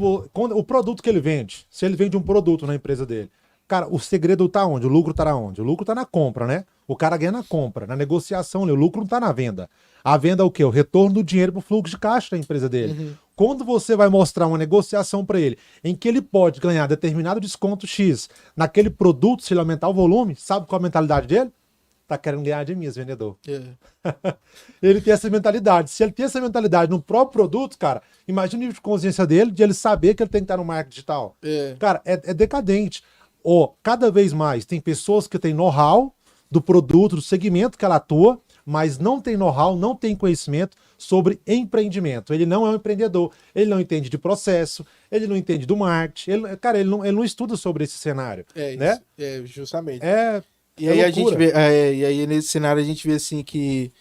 o produto que ele vende, se ele vende um produto na empresa dele, cara, o segredo tá onde? O lucro tá onde? O lucro tá na compra, né? O cara ganha na compra, na negociação, o lucro não tá na venda. A venda é o quê? O retorno do dinheiro pro fluxo de caixa da empresa dele. Uhum. Quando você vai mostrar uma negociação para ele, em que ele pode ganhar determinado desconto X naquele produto, se ele aumentar o volume, sabe qual a mentalidade dele? Tá querendo ganhar de mim, esse vendedor. Ele tem essa mentalidade. Se ele tem essa mentalidade no próprio produto, cara, imagina o nível de consciência dele, de ele saber que ele tem que estar no marketing digital. Cara, é decadente. Cada vez mais tem pessoas que têm know-how do produto, do segmento que ela atua, mas não tem know-how, não tem conhecimento sobre empreendimento. Ele não é um empreendedor, ele não entende de processo, ele não entende do marketing, ele não estuda sobre esse cenário. Né? Justamente. E aí a gente vê, e aí nesse cenário a gente vê assim que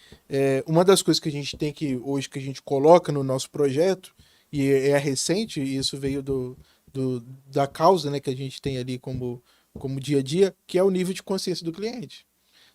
uma das coisas que a gente tem que hoje que a gente coloca no nosso projeto e é recente, e isso veio da causa, né, que a gente tem ali como dia a dia, que é o nível de consciência do cliente.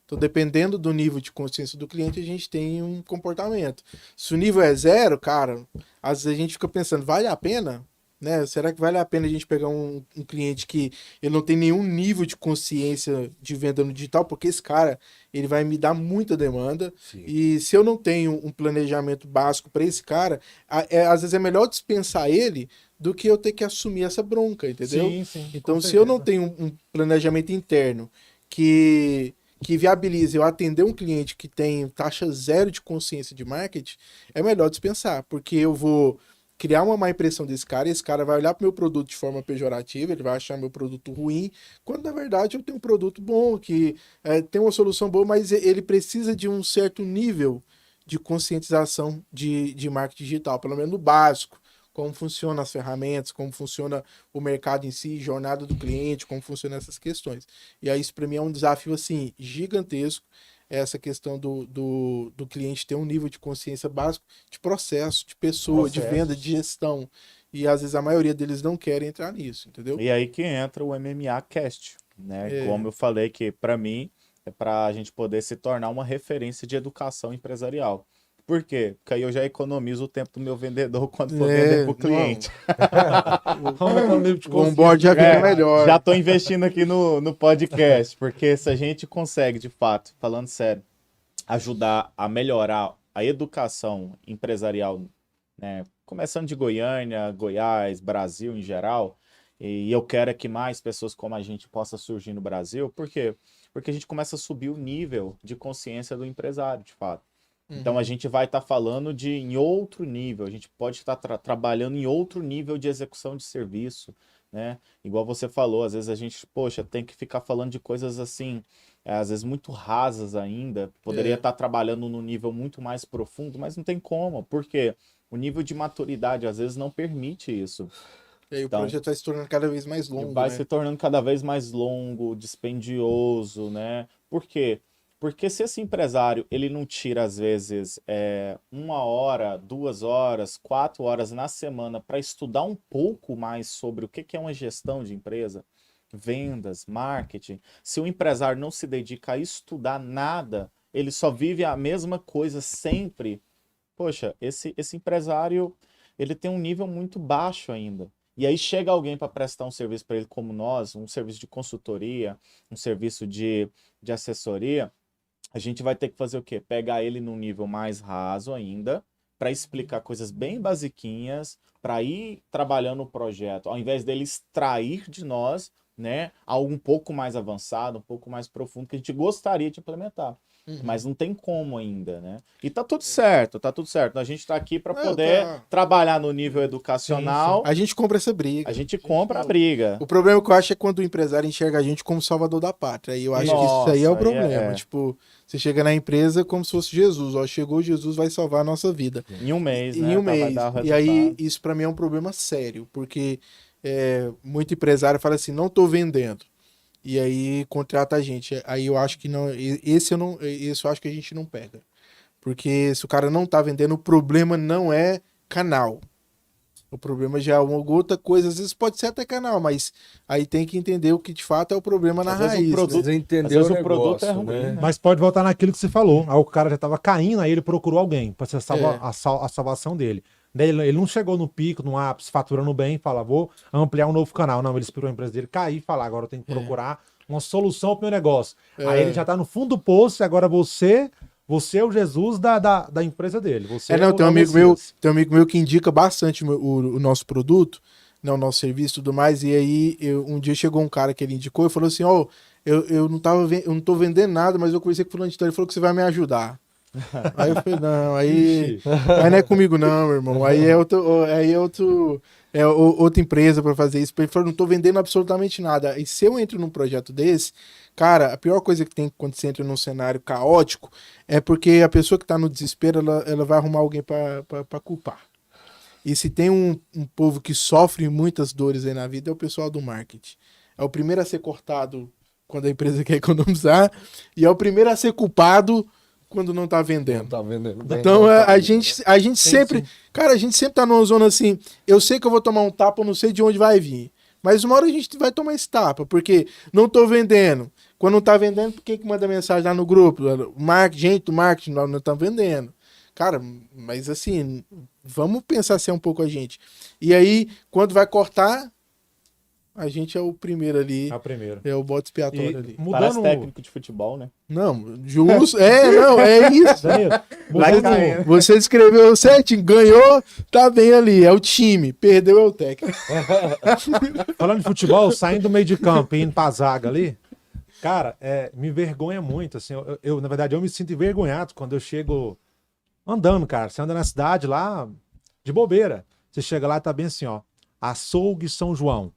Então, dependendo do nível de consciência do cliente, a gente tem um comportamento. Se o nível é 0, cara, às vezes a gente fica pensando, vale a pena? Né? Será que vale a pena a gente pegar um cliente que ele não tem nenhum nível de consciência de venda no digital? Porque esse cara, ele vai me dar muita demanda. Sim. E se eu não tenho um planejamento básico para esse cara, às vezes é melhor dispensar ele do que eu ter que assumir essa bronca, entendeu? Sim, então, se eu não tenho um planejamento interno que viabilize eu atender um cliente que tem taxa 0 de consciência de marketing, é melhor dispensar, porque eu vou criar uma má impressão desse cara, e esse cara vai olhar para o meu produto de forma pejorativa, ele vai achar meu produto ruim, quando na verdade eu tenho um produto bom, que tem uma solução boa, mas ele precisa de um certo nível de conscientização de marketing digital, pelo menos no básico. Como funcionam as ferramentas, como funciona o mercado em si, jornada do cliente, como funcionam essas questões. E aí isso para mim é um desafio assim gigantesco, essa questão do cliente ter um nível de consciência básico de processo, de pessoa, de venda, de gestão. E às vezes a maioria deles não querem entrar nisso, entendeu? E aí que entra o MMA Cast, né? Como eu falei que para mim é para a gente poder se tornar uma referência de educação empresarial. Por quê? Porque aí eu já economizo o tempo do meu vendedor quando for vender para o cliente. O onboard já fica melhor. Já estou investindo aqui no podcast, porque se a gente consegue, de fato, falando sério, ajudar a melhorar a educação empresarial, né, começando de Goiânia, Goiás, Brasil em geral, e eu quero que mais pessoas como a gente possa surgir no Brasil, por quê? Porque a gente começa a subir o nível de consciência do empresário, de fato. Então a gente vai estar falando em outro nível, a gente pode estar trabalhando em outro nível de execução de serviço, né? Igual você falou, às vezes a gente, poxa, tem que ficar falando de coisas assim, às vezes muito rasas ainda, poderia estar trabalhando num nível muito mais profundo, mas não tem como, porque o nível de maturidade às vezes não permite isso. E aí o projeto vai se tornando cada vez mais longo, vai né? se tornando cada vez mais longo, dispendioso, né? Por quê? Porque se esse empresário ele não tira, às vezes, 1 hora, 2 horas, 4 horas na semana para estudar um pouco mais sobre o que é uma gestão de empresa, vendas, marketing, se o empresário não se dedica a estudar nada, ele só vive a mesma coisa sempre, poxa, esse empresário ele tem um nível muito baixo ainda. E aí chega alguém para prestar um serviço para ele como nós, um serviço de consultoria, um serviço de assessoria, a gente vai ter que fazer o quê? Pegar ele num nível mais raso ainda, para explicar coisas bem basiquinhas, para ir trabalhando o projeto, ao invés dele extrair de nós, né, algo um pouco mais avançado, um pouco mais profundo, que a gente gostaria de implementar. mas não tem como ainda, né? E tá tudo certo, tá tudo certo. A gente tá aqui para Não, poder tá. trabalhar no nível educacional. A gente compra essa briga. A gente compra a briga. O problema que eu acho é quando o empresário enxerga a gente como salvador da pátria. Aí eu acho que isso aí é o Nossa, aí problema. Tipo, você chega na empresa como se fosse Jesus. Ó, chegou Jesus, vai salvar a nossa vida. Em um mês, Em né? um Vai mês. dar o E aí, resultado. isso pra mim é um problema sério. Porque muito empresário fala assim, não tô vendendo. E aí contrata a gente. Aí eu acho que não. Esse eu acho que a gente não pega. Porque se o cara não tá vendendo, o problema não é canal. O problema já é uma outra coisa. Às vezes pode ser até canal, mas aí tem que entender o que de fato é o problema na Às vezes o raiz. produto- Né? Precisa entender Às vezes o o produto é negócio, ruim, né? né? Mas pode voltar naquilo que você falou. Aí o cara já tava caindo, aí ele procurou alguém pra ser É. a salvação dele. Daí ele não chegou no pico, no ápice, faturando bem, e fala, vou ampliar um novo canal. Não, ele esperou a empresa dele cair e falar, agora eu tenho que procurar uma solução pro meu negócio. Aí ele já tá no fundo do poço e agora você é o Jesus da empresa dele. Você Não, o- tem um é o amigo meu, Messias. tem um amigo meu que indica bastante o nosso produto, né, o nosso serviço e tudo mais. E aí, um dia chegou um cara que ele indicou e falou assim: Ó, eu não tô vendendo nada, mas eu conversei com o fulano de tal, ele falou que você vai me ajudar. Aí eu falei, não, aí Ixi. não é comigo não, meu irmão. Outra empresa para fazer isso. Ele falou, não tô vendendo absolutamente nada. E se eu entro num projeto desse, cara, a pior coisa que tem quando você entra num cenário caótico é porque a pessoa que tá no desespero, ela vai arrumar alguém para culpar. E se tem um povo que sofre muitas dores aí na vida, é o pessoal do marketing. É o primeiro a ser cortado quando a empresa quer economizar e é o primeiro a ser culpado quando não tá vendendo. Não tá vendendo bem. Então não tá a vendendo. gente sempre, cara, a gente sempre tá numa zona assim, eu sei que eu vou tomar um tapa, eu não sei de onde vai vir. Mas uma hora a gente vai tomar esse tapa, porque não tô vendendo. Quando não tá vendendo, por que manda mensagem lá no grupo? Gente do marketing, nós não estamos vendendo. Cara, mas assim, vamos pensar assim um pouco a gente. E aí, quando vai cortar, a gente é o primeiro ali, É o primeiro. é o bote expiatório E ali. Parece mudando... técnico de futebol, né? Não, justo, é isso. Danilo, Vai mudando, caindo. Você descreveu certinho, ganhou, tá bem ali, é o time, perdeu é o técnico. falando de futebol, saindo do meio de campo e indo pra zaga ali, cara, me envergonha muito, assim, na verdade, eu me sinto envergonhado quando eu chego andando, cara, você anda na cidade lá, de bobeira, você chega lá e tá bem assim, ó, Açougue São João,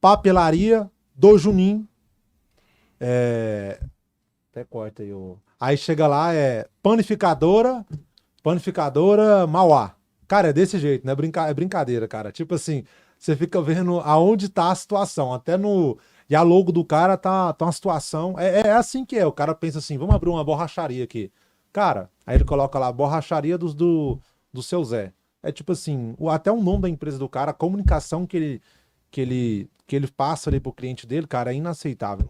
papelaria do Junim, até corta aí, aí chega lá, panificadora Mauá. Cara, é desse jeito, né? É brincadeira, cara. Tipo assim, você fica vendo aonde tá a situação. Até no. E a logo do cara tá uma situação. É assim que é. O cara pensa assim: vamos abrir uma borracharia aqui. Cara, aí ele coloca lá, borracharia do seu Zé. É tipo assim, até o nome da empresa do cara, a comunicação que ele passa ali pro cliente dele, cara, é inaceitável.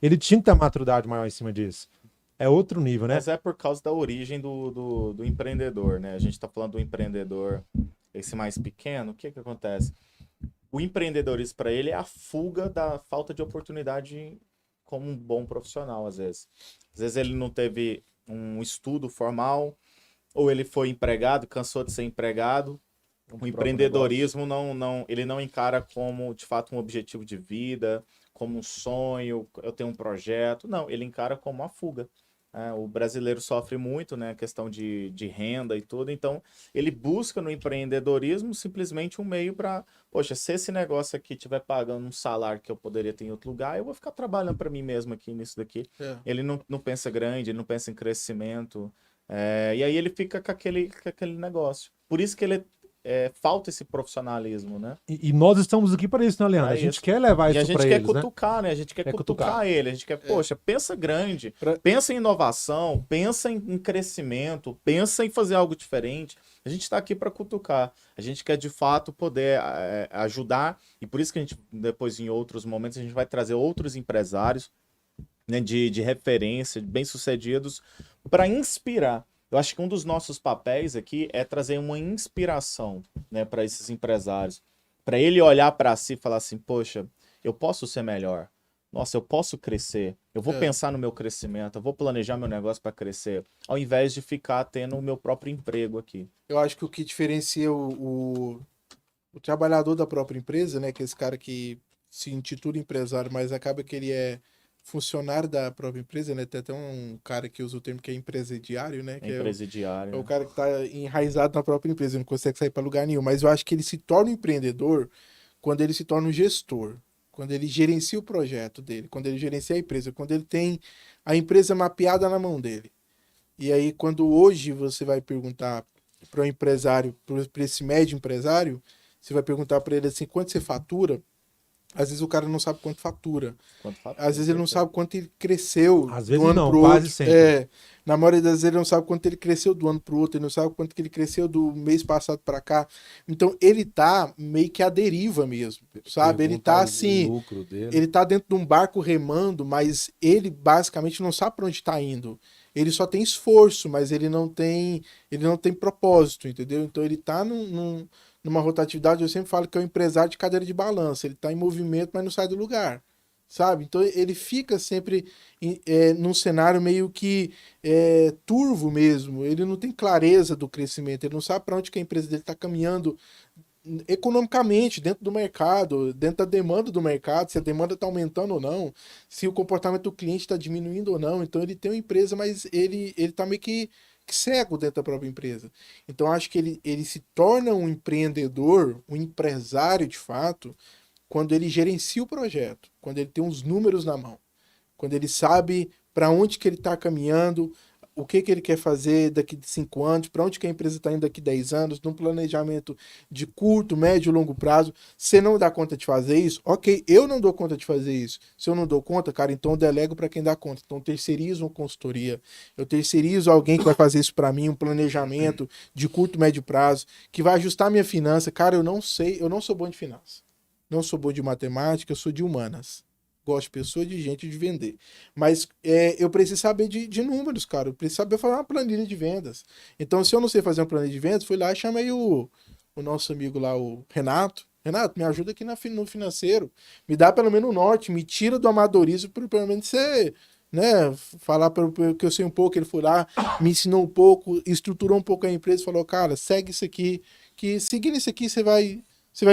Ele tinha que ter uma maturidade maior em cima disso. É outro nível, né? Mas é por causa da origem do empreendedor, né? A gente está falando do empreendedor, esse mais pequeno. O que que acontece? O empreendedorismo para ele é a fuga da falta de oportunidade como um bom profissional, às vezes. Às vezes ele não teve um estudo formal, ou ele foi empregado, cansou de ser empregado. O empreendedorismo ele não encara como, de fato, um objetivo de vida, como um sonho, eu tenho um projeto. Não, ele encara como uma fuga. O brasileiro sofre muito, né, a questão de renda e tudo, então ele busca no empreendedorismo simplesmente um meio para, poxa, se esse negócio aqui estiver pagando um salário que eu poderia ter em outro lugar, eu vou ficar trabalhando para mim mesmo aqui nisso daqui. Ele não pensa grande, ele não pensa em crescimento, e aí ele fica com aquele negócio. Por isso que ele falta esse profissionalismo, né? E nós estamos aqui para isso, né, Leandro? Pra A gente isso. quer levar E a isso gente para quer eles, né? cutucar, né? A gente quer cutucar ele. A gente quer, poxa, pensa grande, Pra- pensa em inovação, pensa em crescimento, pensa em fazer algo diferente. A gente está aqui para cutucar. A gente quer, de fato, poder ajudar. E por isso que a gente, depois, em outros momentos, a gente vai trazer outros empresários, né, de referência, bem-sucedidos, para inspirar. Eu acho que um dos nossos papéis aqui é trazer uma inspiração, né, para esses empresários. Para ele olhar para si e falar assim, poxa, eu posso ser melhor. Nossa, eu posso crescer. Eu vou pensar no meu crescimento, eu vou planejar meu negócio para crescer, ao invés de ficar tendo o meu próprio emprego aqui. Eu acho que o que diferencia o trabalhador da própria empresa, né, que é esse cara que se intitula empresário, mas acaba que ele é funcionário da própria empresa, né? Tem até um cara que usa o termo que é empresariário, né? Que Empresariário. é o cara que tá enraizado na própria empresa, não consegue sair para lugar nenhum. Mas eu acho que ele se torna um empreendedor quando ele se torna um gestor, quando ele gerencia o projeto dele, quando ele gerencia a empresa, quando ele tem a empresa mapeada na mão dele. E aí, quando hoje você vai perguntar para o empresário, para esse médio empresário, você vai perguntar para ele assim, quanto você fatura? Às vezes o cara não sabe quanto fatura. Às vezes ele não sabe quanto ele cresceu Às vezes do ano não, pro quase outro. sempre. Na maioria das vezes ele não sabe quanto ele cresceu do ano pro outro, ele não sabe quanto que ele cresceu do mês passado para cá. Então ele tá meio que à deriva mesmo, sabe? Ele tá assim, O lucro dele. ele tá dentro de um barco remando, mas ele basicamente não sabe para onde tá indo. Ele só tem esforço, mas ele não tem propósito, entendeu? Então ele tá numa rotatividade, eu sempre falo que é um empresário de cadeira de balanço. Ele tá em movimento, mas não sai do lugar, sabe? Então ele fica sempre num cenário meio que turvo mesmo. Ele não tem clareza do crescimento, ele não sabe para onde que a empresa dele está caminhando economicamente, dentro do mercado, dentro da demanda do mercado, se a demanda está aumentando ou não, se o comportamento do cliente está diminuindo ou não. Então ele tem uma empresa, mas ele está meio que cego dentro da própria empresa. Então acho que ele se torna um empreendedor, um empresário de fato, quando ele gerencia o projeto, quando ele tem os números na mão, quando ele sabe para onde que ele está caminhando, o que ele quer fazer daqui de 5 anos, para onde que a empresa está indo daqui 10 anos, num planejamento de curto, médio e longo prazo. Você não dá conta de fazer isso? Ok, eu não dou conta de fazer isso. Se eu não dou conta, cara, então eu delego para quem dá conta. Então eu terceirizo uma consultoria, eu terceirizo alguém que vai fazer isso para mim, um planejamento de curto, médio prazo, que vai ajustar minha finança. Cara, eu não sei, eu não sou bom de finanças. Não sou bom de matemática, eu sou de humanas. Gosto de pessoa, de gente, de vender. Mas eu preciso saber de números, cara. Eu preciso saber fazer uma planilha de vendas. Então, se eu não sei fazer uma planilha de vendas, fui lá e chamei o nosso amigo lá, o Renato. Renato, me ajuda aqui no financeiro. Me dá pelo menos o norte, me tira do amadorismo, pelo menos você, né, falar que eu sei um pouco. Ele foi lá, me ensinou um pouco, estruturou um pouco a empresa, falou, cara, segue isso aqui, que seguindo isso aqui você vai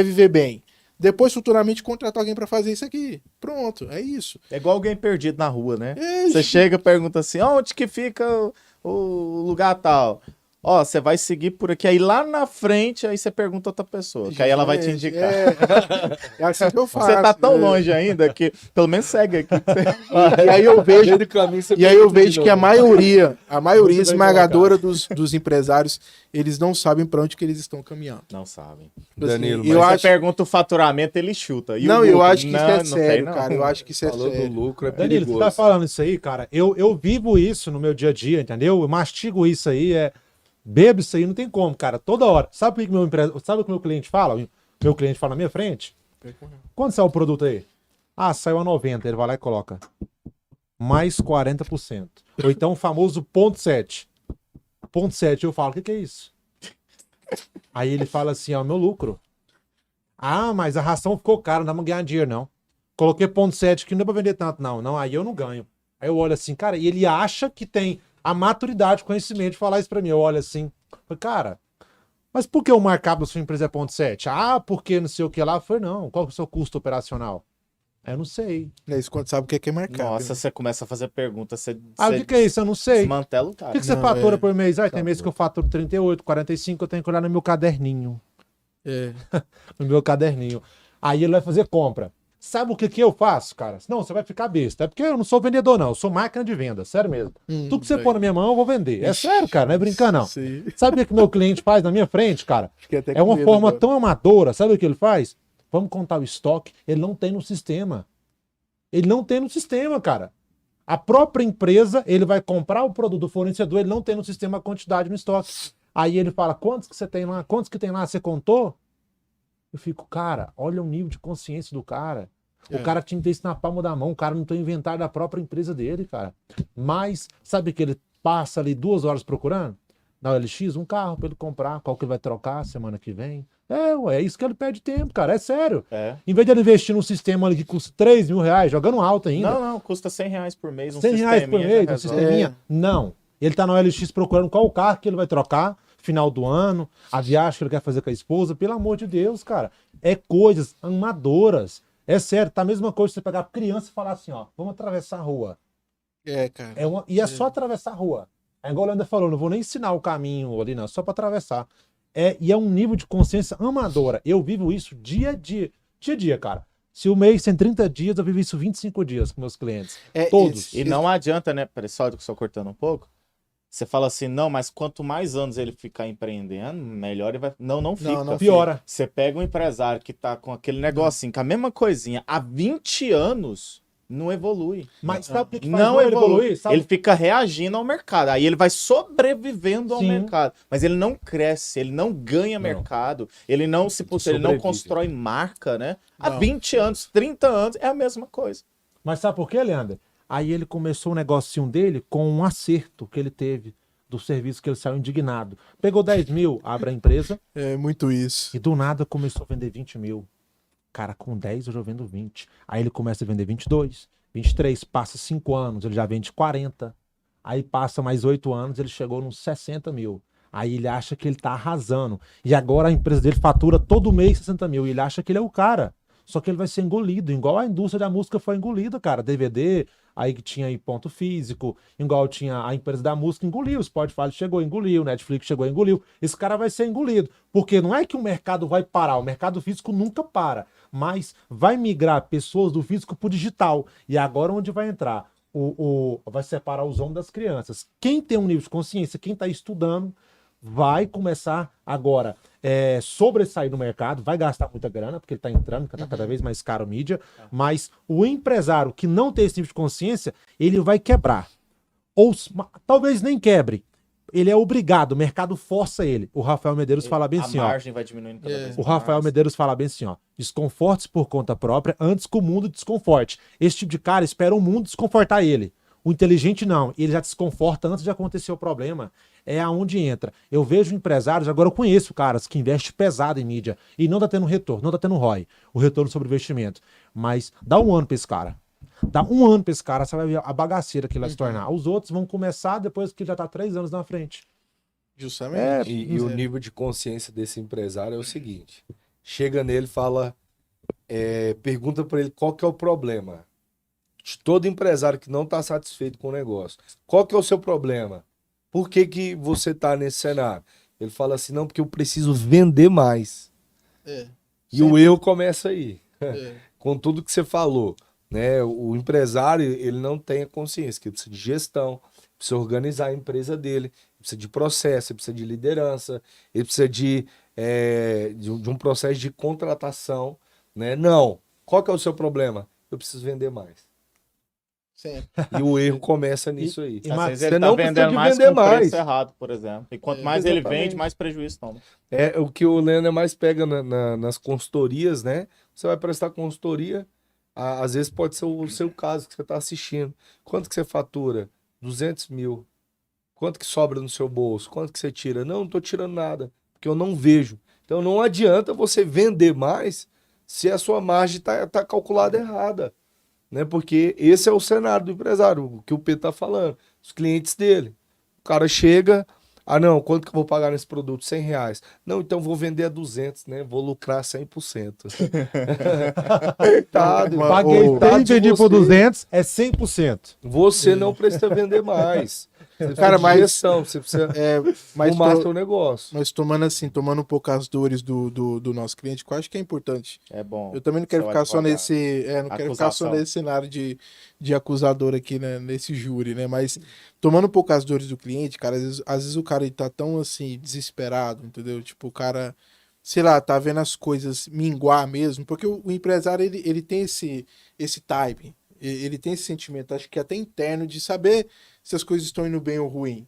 viver bem. Depois, futuramente, contratar alguém para fazer isso aqui. Pronto, é isso. É igual alguém perdido na rua, né? Você chega e pergunta assim, onde que fica o lugar tal? Ó, você vai seguir por aqui, aí lá na frente, aí você pergunta a outra pessoa, que aí ela vai te indicar. É assim que eu faço. Você tá tão longe ainda que pelo menos segue aqui. E aí eu vejo, que a maioria esmagadora dos empresários, eles não sabem para onde que eles estão caminhando. Não sabem. Danilo, eu mas Você pergunta o faturamento, ele chuta. E não, o lucro? eu acho que isso é Não sério, sei, não. cara. Eu acho que isso é falou do sério. lucro, é Danilo, perigoso. você tá falando isso aí, cara. Eu vivo isso no meu dia a dia, entendeu? Eu mastigo isso aí, bebo isso aí, não tem como, cara. Toda hora. Sabe o que sabe o que meu cliente fala? Meu cliente fala na minha frente? Quanto saiu o produto aí? Ah, saiu a 90. Ele vai lá e coloca mais 40%. Ou então o famoso ponto 7. Ponto 7. Eu falo, o que é isso? Aí ele fala assim, ó, meu lucro. Ah, mas a ração ficou cara, não dá pra ganhar dinheiro, não. Coloquei ponto 7 que não dá pra vender tanto, não. Não, aí eu não ganho. Aí eu olho assim, cara, e ele acha que tem a maturidade, o conhecimento de falar isso pra mim. Eu olho assim, cara, mas por que o markup da sua empresa é ponto 7? Ah, porque não sei o que lá. Eu falei, não, qual que é o seu custo operacional? Eu não sei. É isso quando sabe o que é marcado. Nossa, você começa a fazer pergunta, você O que é isso? Eu não sei. desmantela o O cara. que você Não, fatura é. por mês? Tem mês que eu faturo 38, 45, eu tenho que olhar no meu caderninho. No meu caderninho. Aí ele vai fazer compra. Sabe o que eu faço, cara? Não, você vai ficar besta. É porque eu não sou vendedor, não. Eu sou máquina de venda, sério mesmo. Tudo que você pôr na minha mão, eu vou vender. É sério, cara, não é brincando, não. Sim. Sabe o que meu cliente faz na minha frente, cara? Fiquei até É com uma medo forma agora. tão amadora. Sabe o que ele faz? Vamos contar o estoque. Ele não tem no sistema. Ele não tem no sistema, cara. A própria empresa, ele vai comprar o produto do fornecedor, ele não tem no sistema a quantidade no estoque. Aí ele fala, quantos que você tem lá? Quantos que tem lá? Você contou? Eu fico, cara, olha o nível de consciência do cara. O cara tinha que ter isso na palma da mão. O cara não tem inventário da própria empresa dele, cara. Mas, sabe que ele passa ali 2 horas procurando? Na OLX, um carro pra ele comprar. Qual que ele vai trocar semana que vem? É isso que ele perde tempo, cara. É sério. É. Em vez de ele investir num sistema ali que custa 3 mil reais, jogando alto ainda. Não, custa R$100 por mês. Um 100 reais por sisteminha mês, já um resolve. sisteminha. Não. Ele tá na OLX procurando qual carro que ele vai trocar, final do ano, a viagem que ele quer fazer com a esposa. Pelo amor de Deus, cara. É coisas amadoras. É sério, tá a mesma coisa você pegar criança e falar assim, ó, vamos atravessar a rua. Cara. E é só atravessar a rua. É igual a Leandro falou, não vou nem ensinar o caminho ali, não, só para atravessar. E é um nível de consciência amadora. Eu vivo isso dia a dia. Dia a dia, cara. Se o mês tem 30 dias, eu vivo isso 25 dias com meus clientes. Todos. E não adianta, né? Peraí, só cortando um pouco. Você fala assim, não, mas quanto mais anos ele ficar empreendendo, melhor ele vai. Não fica. Não piora. Você pega um empresário que tá com aquele negocinho, com a mesma coisinha, há 20 anos, não evolui. Mas sabe o que faz Não ele evolui. evoluir? Sabe? Ele fica reagindo ao mercado. Aí ele vai sobrevivendo ao Sim. mercado. Mas ele não cresce, ele não ganha mercado, ele não se ele não constrói marca, né? Há Não. 20 anos, 30 anos, é a mesma coisa. Mas sabe por quê, Leandro? Aí ele começou o negocinho dele com um acerto que ele teve do serviço que ele saiu indignado. Pegou 10 mil, abre a empresa É muito isso. e do nada começou a vender 20 mil. Cara, com 10 eu já vendo 20. Aí ele começa a vender 22, 23, passa 5 anos, ele já vende 40. Aí passa mais 8 anos, ele chegou nos 60 mil. Aí ele acha que ele tá arrasando. E agora a empresa dele fatura todo mês 60 mil. E ele acha que ele é o cara. Só que ele vai ser engolido, igual a indústria da música foi engolida, cara. DVD, aí que tinha aí ponto físico, igual tinha a empresa da música, engoliu. O Spotify chegou, engoliu, o Netflix chegou, engoliu. Esse cara vai ser engolido. Porque não é que o mercado vai parar, o mercado físico nunca para. Mas vai migrar pessoas do físico pro digital. E agora onde vai entrar? Vai separar os homens das crianças. Quem tem um nível de consciência, quem está estudando, vai começar agora sobressair no mercado, vai gastar muita grana, porque ele está entrando, está cada vez mais caro mídia, mas o empresário que não tem esse nível de consciência, ele vai quebrar. Ou talvez nem quebre. Ele é obrigado, o mercado força ele. O Rafael Medeiros fala bem assim, ó. A margem vai diminuindo cada vez O Rafael mais. Medeiros fala bem assim, ó. Desconfortes por conta própria antes que o mundo desconforte. Esse tipo de cara espera o mundo desconfortar ele. O inteligente não, ele já desconforta antes de acontecer o problema. É aonde entra. Eu vejo empresários, agora eu conheço caras que investem pesado em mídia e não tá tendo retorno, não tá tendo ROI, o retorno sobre o investimento. Mas dá um ano pra esse cara. Dá um ano pra esse cara, você vai ver a bagaceira que ele vai se tornar. Os outros vão começar depois que já tá 3 anos na frente. Justamente. E o nível de consciência desse empresário é o seguinte: chega nele, fala, pergunta para ele qual que é o problema. De todo empresário que não está satisfeito com o negócio, qual que é o seu problema? Por que você está nesse cenário? Ele fala assim, não, porque eu preciso vender mais. E o erro começa aí, com tudo que você falou. Né? O empresário, ele não tem a consciência que ele precisa de gestão, precisa organizar a empresa dele, precisa de processo, ele precisa de liderança, ele precisa de um processo de contratação. Né? Não. Qual que é o seu problema? Eu preciso vender mais. Sempre. E o erro começa nisso aí. Às vezes Você ele tá não precisa vendendo de mais vender com mais. preço errado, por exemplo. E quanto mais ele exatamente. vende, mais prejuízo toma. É o que o Leandro mais pega nas consultorias, né? Você vai prestar consultoria, às vezes pode ser o seu caso que você está assistindo. Quanto que você fatura? 200 mil. Quanto que sobra no seu bolso? Quanto que você tira? Não estou tirando nada, porque eu não vejo. Então não adianta você vender mais se a sua margem tá calculada errada. Né? Porque esse é o cenário do empresário, o que o Pedro está falando. Os clientes dele. O cara chega, não, quanto que eu vou pagar nesse produto? R$100. Não, então vou vender a 200, né? Vou lucrar 100%. Coitado. Paguei 100 e vendi por 200, é 100%. Você não precisa vender mais. Você Cara, precisa de gestão, você precisa Mas arrumar seu negócio. Mas tomando um pouco as dores do nosso cliente, que eu acho que é importante. É bom. Eu também não quero Seu ficar só advogado. nesse. Não quero ficar só Acusação. nesse cenário de acusador aqui, né, nesse júri, né? Mas tomando um pouco as dores do cliente, cara, às vezes o cara ele tá tão assim, desesperado, entendeu? Tipo, o cara, sei lá, tá vendo as coisas minguar mesmo, porque o empresário ele tem esse time, ele tem esse sentimento, acho que até interno, de saber se as coisas estão indo bem ou ruim.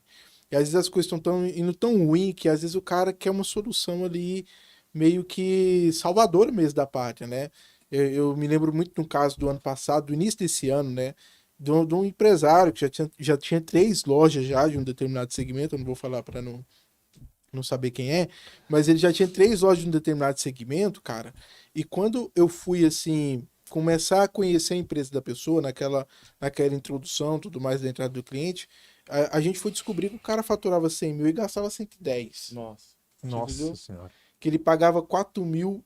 E às vezes as coisas estão indo tão ruim que às vezes o cara quer uma solução ali meio que salvadora mesmo da pátria, né? Eu me lembro muito de um caso do ano passado, do início desse ano, né? De um empresário que já tinha 3 lojas já de um determinado segmento, eu não vou falar para não saber quem é, mas ele já tinha 3 lojas de um determinado segmento, cara. E quando eu fui, assim, começar a conhecer a empresa da pessoa, naquela introdução, tudo mais da entrada do cliente, a gente foi descobrir que o cara faturava 100 mil e gastava 110. Nossa. Nossa Entendeu? senhora. Que ele pagava 4 mil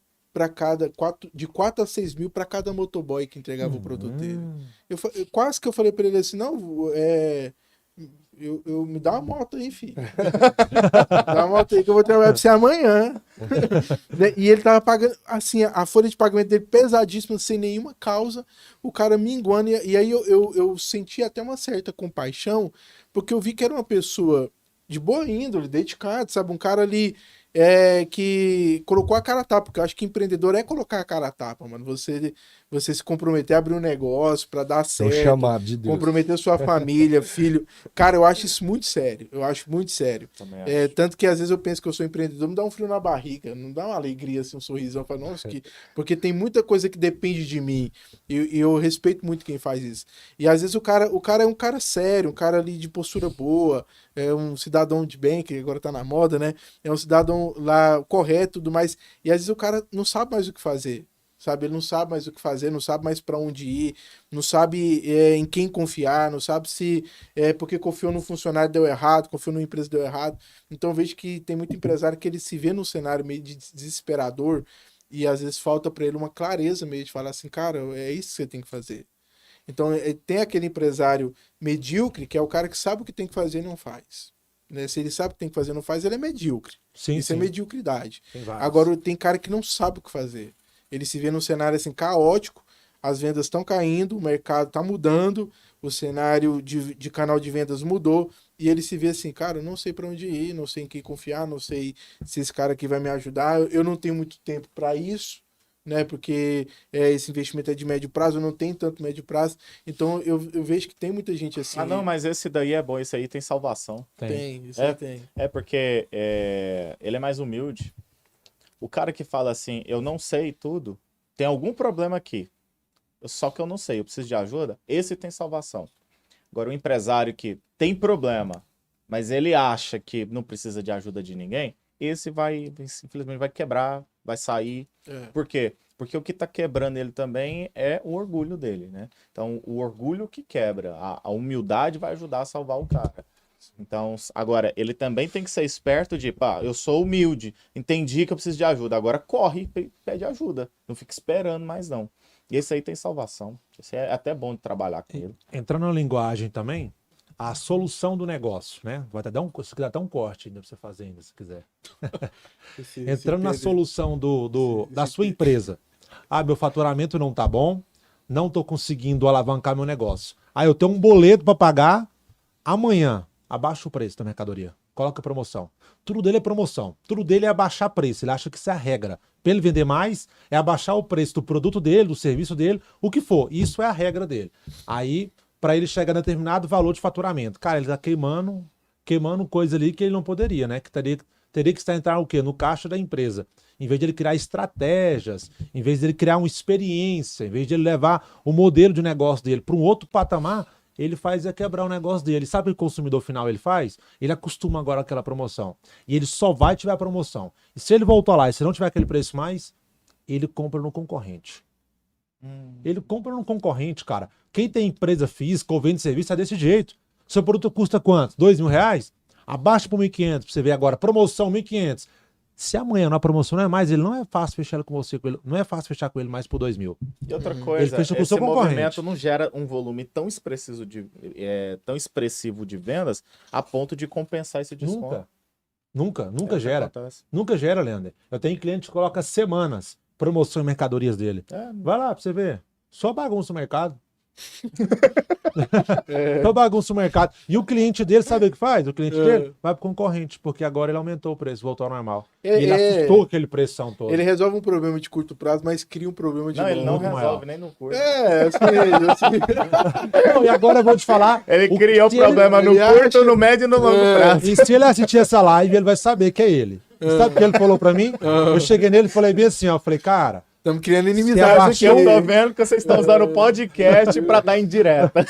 de 4 a 6 mil para cada motoboy que entregava o produto dele. Quase que eu falei para ele assim, não, eu me dá uma moto aí, filho. Dá uma moto aí que eu vou trabalhar pra você amanhã. E ele tava pagando, assim, a folha de pagamento dele pesadíssima, sem nenhuma causa, o cara minguando. E aí eu senti até uma certa compaixão, porque eu vi que era uma pessoa de boa índole, dedicado, sabe? Um cara ali que colocou a cara a tapa, porque eu acho que empreendedor é colocar a cara a tapa, mano. Você se comprometer a abrir um negócio pra dar É o certo, chamado de Deus. comprometer sua família, filho. Cara, eu acho isso muito sério. Eu acho muito sério. Também acho. Tanto que às vezes eu penso que eu sou empreendedor, me dá um frio na barriga, não dá uma alegria, assim, um sorrisão. Falo, nossa, porque tem muita coisa que depende de mim. E eu respeito muito quem faz isso. E às vezes o cara é um cara sério, um cara ali de postura boa, é um cidadão de bem, que agora tá na moda, né? É um cidadão lá correto e tudo mais. E às vezes o cara não sabe mais o que fazer. Sabe, ele não sabe mais o que fazer, não sabe mais para onde ir, não sabe em quem confiar, não sabe se porque confiou no funcionário deu errado, confiou numa empresa deu errado. Então eu vejo que tem muito empresário que ele se vê num cenário meio de desesperador e às vezes falta para ele uma clareza meio de falar assim, cara, é isso que você tem que fazer. Então tem aquele empresário medíocre que é o cara que sabe o que tem que fazer e não faz. Né? Se ele sabe o que tem que fazer e não faz, ele é medíocre. Sim, Isso sim. é mediocridade. Tem vários. Agora tem cara que não sabe o que fazer. Ele se vê num cenário assim caótico, as vendas estão caindo, o mercado está mudando, o cenário de canal de vendas mudou, e ele se vê assim, cara, eu não sei para onde ir, não sei em quem confiar, não sei se esse cara aqui vai me ajudar, eu não tenho muito tempo para isso, né? Porque esse investimento é de médio prazo, eu não tenho tanto médio prazo, então eu vejo que tem muita gente assim. Ah, não, mas esse daí é bom, esse aí tem salvação. Tem, isso aí tem. É porque ele é mais humilde. O cara que fala assim, eu não sei tudo, tem algum problema aqui. Só que eu não sei, eu preciso de ajuda. Esse tem salvação. Agora, o empresário que tem problema, mas ele acha que não precisa de ajuda de ninguém, esse infelizmente, vai quebrar, vai sair. Por quê? Porque o que está quebrando ele também é o orgulho dele, né? Então, o orgulho que quebra, a humildade vai ajudar a salvar o cara. Então, agora, ele também tem que ser esperto de, pá, eu sou humilde, entendi que eu preciso de ajuda, agora corre e pede ajuda. Não fica esperando mais, não. E esse aí tem salvação. Esse é até bom de trabalhar com ele. Entrando na linguagem também, a solução do negócio, né? Vai até dar um corte ainda pra você fazer ainda, se quiser. Entrando na solução da sua empresa. Ah, meu faturamento não tá bom, não tô conseguindo alavancar meu negócio. Ah, eu tenho um boleto para pagar amanhã. Abaixa o preço da mercadoria. Coloca promoção. Tudo dele é promoção. Tudo dele é abaixar preço. Ele acha que isso é a regra. Para ele vender mais, é abaixar o preço do produto dele, do serviço dele, o que for. Isso é a regra dele. Aí, para ele chegar a determinado valor de faturamento. Cara, ele tá queimando coisa ali que ele não poderia, né? Que teria que estar entrando o quê? No caixa da empresa. Em vez de ele criar estratégias, em vez de ele criar uma experiência, em vez de ele levar o modelo de negócio dele para um outro patamar, ele faz quebrar o negócio dele. Sabe o que o consumidor final ele faz? Ele acostuma agora àquela promoção. E ele só vai tiver a promoção. E se ele voltar lá e se não tiver aquele preço mais, ele compra no concorrente. Ele compra no concorrente, cara. Quem tem empresa física ou vende serviço é desse jeito. Seu produto custa quanto? R$2.000? Abaixa para 1.500 para você ver agora. Promoção 1.500. Se amanhã na promoção não é mais, ele não é fácil fechar com você, não é fácil fechar com ele mais por 2.000. E outra coisa, fecha com o seu esse concorrente. movimento não gera um volume tão expressivo de vendas a ponto de compensar esse desconto. Nunca gera. Acontece. Nunca gera, Leandro. Eu tenho cliente que coloca semanas promoção em mercadorias dele. Vai lá pra você ver. Só bagunça o mercado. Só bagunça o mercado. E o cliente dele, sabe o que faz? O cliente dele vai pro concorrente, porque agora ele aumentou o preço, voltou ao normal. E ele assustou aquele pressão todo. Ele resolve um problema de curto prazo, mas cria um problema de Não, ele não longo. resolve nem no curto. Não, e agora eu vou te falar. Ele criou o problema no curto, no médio e no longo prazo. E se ele assistir essa live, ele vai saber que é ele. E sabe o que ele falou pra mim? Eu cheguei nele e falei bem assim, ó. Eu falei, cara, estamos criando Se inimizade. abaixou- Eu tô vendo que vocês estão usando o podcast pra dar indireta.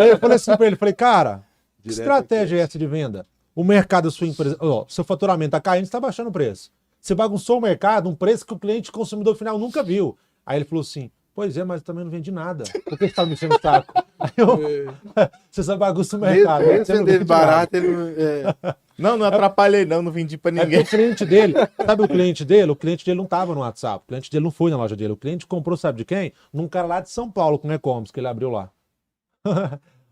eu falei assim pra ele, falei, cara, que estratégia é essa de venda? O mercado da sua empresa, ó, seu faturamento tá caindo, você tá baixando o preço. Você bagunçou o mercado, um preço que o cliente consumidor final nunca viu. Aí ele falou assim, pois é, mas eu também não vendi nada. Por que você tá me enchendo o saco? Aí você só bagunça o mercado. Mesmo você não vender vende barato, nada. ele Não atrapalhei não vendi pra É porque ninguém. o cliente dele, sabe o cliente dele? O cliente dele não tava no WhatsApp. O cliente dele não foi na loja dele. O cliente comprou, sabe de quem? Num cara lá de São Paulo, com e-commerce, que ele abriu lá.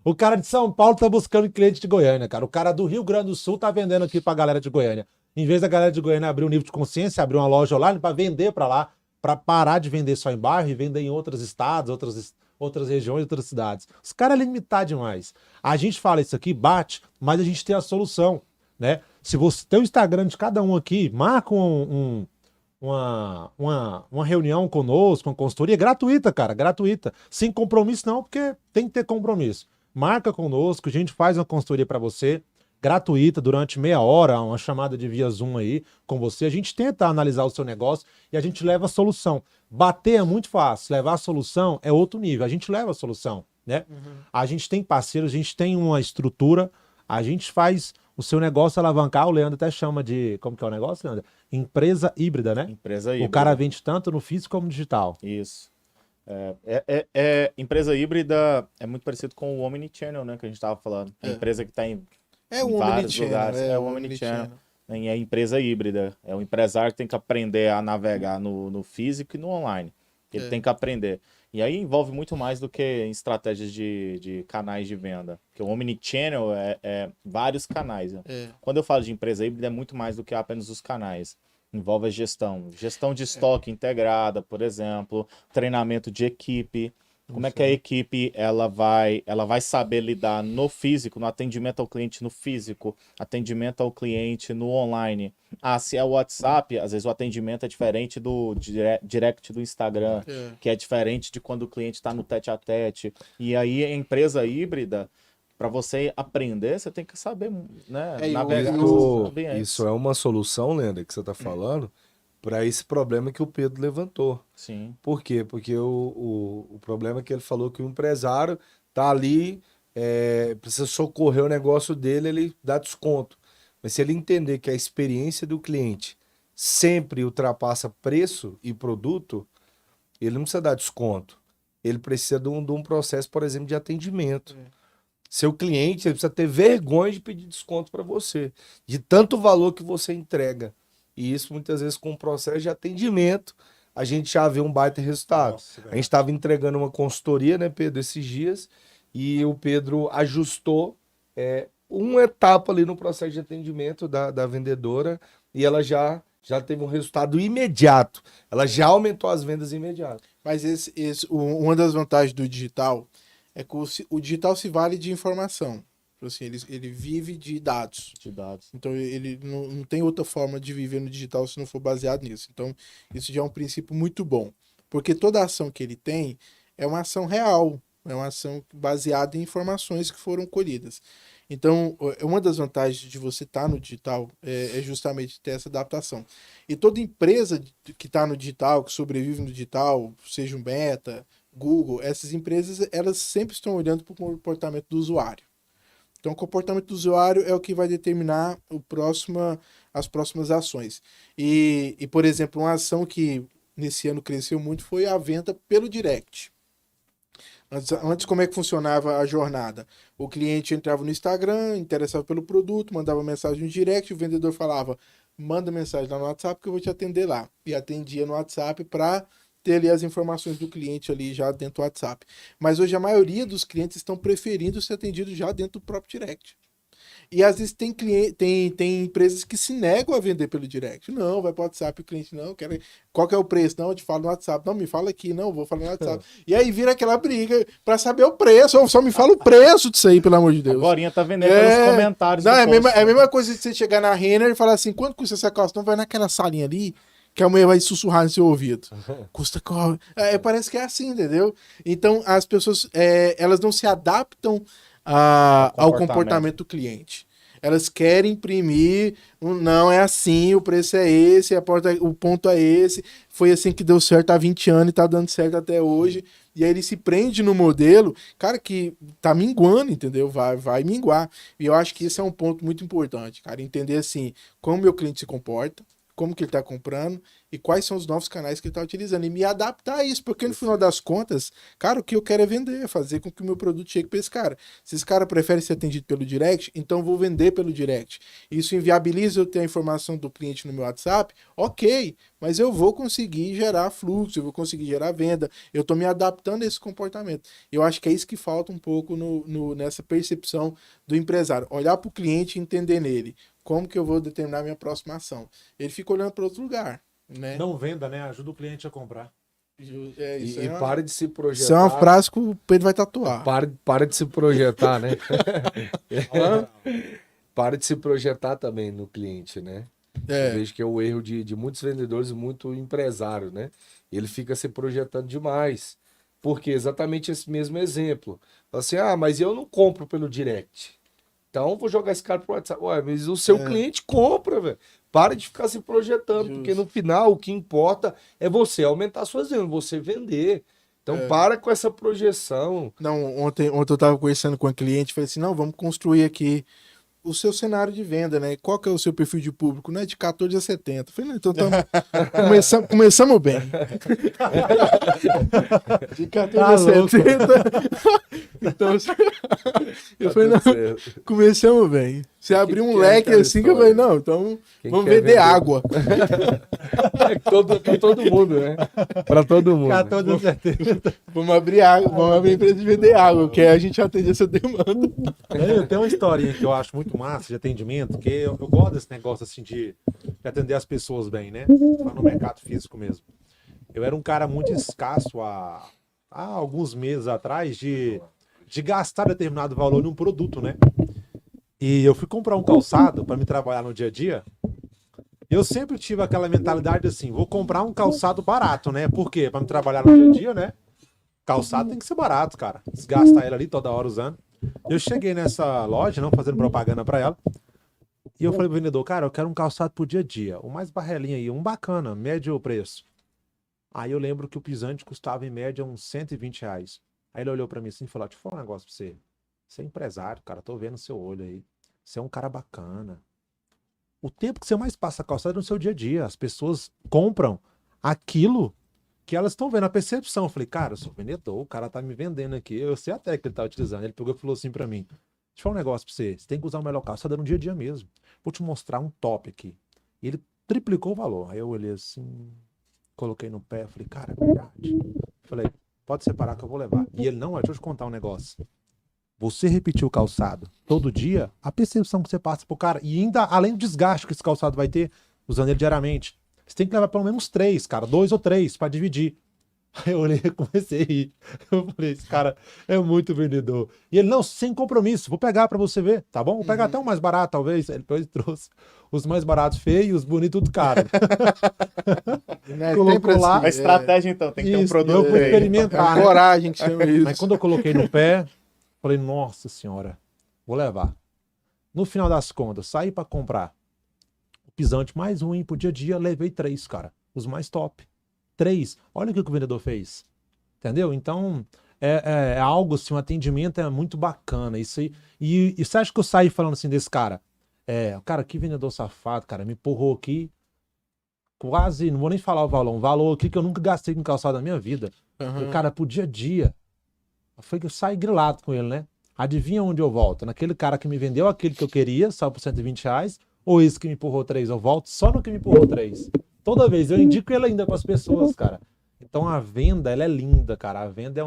O cara de São Paulo tá buscando cliente de Goiânia, cara. O cara do Rio Grande do Sul tá vendendo aqui pra galera de Goiânia. Em vez da galera de Goiânia abrir um nível de consciência, abrir uma loja online pra vender pra lá, pra parar de vender só em bairro e vender em outros estados, outras regiões, outras cidades. Os caras é limitar demais. A gente fala isso aqui, bate, mas a gente tem a solução, né? Se você tem o Instagram de cada um aqui, marca uma reunião conosco, uma consultoria gratuita, cara, gratuita. Sem compromisso não, porque tem que ter compromisso. Marca conosco, a gente faz uma consultoria para você, gratuita, durante meia hora, uma chamada de via Zoom aí com você. A gente tenta analisar o seu negócio e a gente leva a solução. Bater é muito fácil, levar a solução é outro nível. A gente leva a solução, né? A gente tem parceiros, a gente tem uma estrutura, a gente faz o seu negócio alavancar. O Leandro até chama de, como que é o negócio, Leandro? Empresa híbrida, né? Empresa híbrida. O cara vende tanto no físico como no digital. Isso. Empresa híbrida é muito parecido com o Omnichannel, né? Que a gente tava falando. A empresa que está em o vários Omnichannel. lugares. É o Omnichannel. E é empresa híbrida. É o empresário que tem que aprender a navegar no físico e no online. Ele tem que aprender. E aí envolve muito mais do que estratégias de canais de venda. Porque o Omnichannel é vários canais. Né? Quando eu falo de empresa híbrida, é muito mais do que apenas os canais. Envolve a gestão de estoque integrada, por exemplo, treinamento de equipe. Como é que a equipe ela vai saber lidar no físico, no atendimento ao cliente no físico, atendimento ao cliente no online. Se é o WhatsApp, às vezes o atendimento é diferente do direct do Instagram, que é diferente de quando o cliente está no tete-a-tete. E aí a empresa híbrida, para você aprender, você tem que saber, né, navegar. Isso é uma solução, Leandro, que você está falando, para esse problema que o Pedro levantou. Sim. Por quê? Porque o problema é que ele falou que o empresário tá ali, precisa socorrer o negócio dele, ele dá desconto. Mas se ele entender que a experiência do cliente sempre ultrapassa preço e produto, ele não precisa dar desconto. Ele precisa de um processo, por exemplo, de atendimento. Seu cliente, ele precisa ter vergonha de pedir desconto para você, de tanto valor que você entrega. E isso, muitas vezes, com o processo de atendimento, a gente já vê um baita resultado. Nossa, a gente estava entregando uma consultoria, né, Pedro, esses dias, e o Pedro ajustou uma etapa ali no processo de atendimento da vendedora, e ela já teve um resultado imediato. Ela já aumentou as vendas imediato. Mas uma das vantagens do digital é que o digital se vale de informação. Assim, ele vive de dados. Então ele não tem outra forma de viver no digital se não for baseado nisso. Então isso já é um princípio muito bom. Porque toda ação que ele tem é uma ação real. É uma ação baseada em informações que foram colhidas. Então, uma das vantagens de você estar no digital é justamente ter essa adaptação. E toda empresa que está no digital, que sobrevive no digital, seja um Meta, Google, essas empresas, elas sempre estão olhando para o comportamento do usuário. Então, o comportamento do usuário é o que vai determinar as próximas ações. E, por exemplo, uma ação que nesse ano cresceu muito foi a venda pelo direct. Antes, como é que funcionava a jornada? O cliente entrava no Instagram, interessava pelo produto, mandava mensagem no direct, o vendedor falava, manda mensagem lá no WhatsApp que eu vou te atender lá. E atendia no WhatsApp para ter ali as informações do cliente ali já dentro do WhatsApp. Mas hoje a maioria dos clientes estão preferindo ser atendidos já dentro do próprio direct. E às vezes tem empresas que se negam a vender pelo direct. Não, vai para o WhatsApp, o cliente não, qual que é o preço? Não, eu te falo no WhatsApp. Não, me fala aqui, não, vou falar no WhatsApp. E aí vira aquela briga para saber o preço. Só me fala o preço disso aí, pelo amor de Deus. Agorinha tá vendendo pelos comentários. Não, é a mesma coisa de você chegar na Renner e falar assim, quanto custa essa calça? Não vai naquela salinha ali, que a mulher vai sussurrar no seu ouvido. Custa qual? Parece que é assim, entendeu? Então, as pessoas, elas não se adaptam ao comportamento do cliente. Elas querem imprimir, não é assim, o preço é esse, o ponto é esse, foi assim que deu certo há 20 anos e tá dando certo até hoje. E aí ele se prende no modelo, cara, que tá minguando, entendeu? Vai minguar. E eu acho que esse é um ponto muito importante, cara, entender assim, como o meu cliente se comporta, como que ele está comprando e quais são os novos canais que ele está utilizando e me adaptar a isso, porque no final das contas, cara, o que eu quero é vender, fazer com que o meu produto chegue para esse cara. Se esse cara prefere ser atendido pelo direct, então eu vou vender pelo direct. Isso inviabiliza eu ter a informação do cliente no meu WhatsApp, ok, mas eu vou conseguir gerar fluxo, eu vou conseguir gerar venda, eu estou me adaptando a esse comportamento. Eu acho que é isso que falta um pouco nessa percepção do empresário, olhar para o cliente e entender nele como que eu vou determinar a minha próxima ação. Ele fica olhando para outro lugar, né? Não venda, né? Ajuda o cliente a comprar. E pare de se projetar. Isso é uma frase que o Pedro vai tatuar. Para de se projetar, né? Para de se projetar também no cliente, né? Eu vejo que é o erro de muitos vendedores e muito empresários, né? Ele fica se projetando demais. Porque exatamente esse mesmo exemplo. Assim, mas eu não compro pelo direct. Então, vou jogar esse cara pro WhatsApp. Ué, mas o seu cliente compra, velho. Para de ficar se projetando, porque no final o que importa é você aumentar suas vendas, você vender. Então, para com essa projeção. Não, ontem eu tava conversando com a cliente, falei assim, não, vamos construir aqui o seu cenário de venda, né? Qual que é o seu perfil de público? Não é de 14 a 70. Eu falei, não, então começamos bem. De 14 a 70. Então, eu falei, não, começamos bem. Você abriu um leque assim que eu falei, não, então vamos vender água. Pra todo mundo, né? Pra todo mundo. 14 a 70. Vamos abrir água, vamos abrir empresa de vender água, que aí a gente atende essa demanda. Eu tenho uma historinha que eu acho muito massa de atendimento, que eu gosto desse negócio assim de atender as pessoas bem, né? No mercado físico mesmo. Eu era um cara muito escasso há alguns meses atrás de gastar determinado valor num produto, né? E eu fui comprar um calçado para me trabalhar no dia a dia. Eu sempre tive aquela mentalidade assim, vou comprar um calçado barato, né? Por quê? Para me trabalhar no dia a dia, né? Calçado tem que ser barato, cara. Desgastar ele ali toda hora usando. Eu cheguei nessa loja, não fazendo propaganda para ela, e eu falei pro vendedor, cara, eu quero um calçado pro dia a dia, o mais barrelinho aí, um bacana, médio preço. Aí eu lembro que o pisante custava em média uns R$120. Aí ele olhou para mim assim e falou, deixa eu falar um negócio pra você. Você é empresário, cara, tô vendo seu olho aí. Você é um cara bacana. O tempo que você mais passa calçado é no seu dia a dia. As pessoas compram aquilo que elas estão vendo, a percepção. Eu falei, cara, eu sou vendedor, o cara tá me vendendo aqui. Eu sei até que ele tá utilizando. Ele pegou e falou assim pra mim, deixa eu falar um negócio pra você. Você tem que usar o melhor calçado no dia a dia mesmo. Vou te mostrar um top aqui. E ele triplicou o valor. Aí eu olhei assim, coloquei no pé, falei, cara, é verdade. Falei, pode separar que eu vou levar. E ele, não, deixa eu te contar um negócio. Você repetir o calçado todo dia, a percepção que você passa pro cara, e ainda além do desgaste que esse calçado vai ter, usando ele diariamente, você tem que levar pelo menos 3, cara, 2 ou 3 para dividir. Aí eu olhei e comecei a rir. Eu falei, esse cara é muito vendedor. E ele, não, sem compromisso, vou pegar para você ver, tá bom? Vou pegar até um mais barato, talvez. Ele depois trouxe os mais baratos feios, os bonitos, tudo caro. Colocou lá. A estratégia, então, tem que ter um produto. Eu fui experimentar. Né? Coragem que chama isso. Mas quando eu coloquei no pé, falei, nossa senhora, vou levar. No final das contas, saí para comprar o pisante mais ruim pro dia a dia, levei 3, cara. Os mais top. 3. Olha o que o vendedor fez. Entendeu? Então, é algo assim, um atendimento é muito bacana. Isso aí. E você acha que eu saí falando assim desse cara? Cara, que vendedor safado, cara. Me empurrou aqui. Quase, não vou nem falar o valor. Um valor aqui que eu nunca gastei com calçado na minha vida. Uhum. Cara, pro dia a dia. Foi que eu saí grilado com ele, né? Adivinha onde eu volto? Naquele cara que me vendeu aquele que eu queria, só por R$120, ou esse que me empurrou 3? Eu volto só no que me empurrou 3. Toda vez, eu indico ele ainda para as pessoas, cara. Então a venda, ela é linda, cara. A venda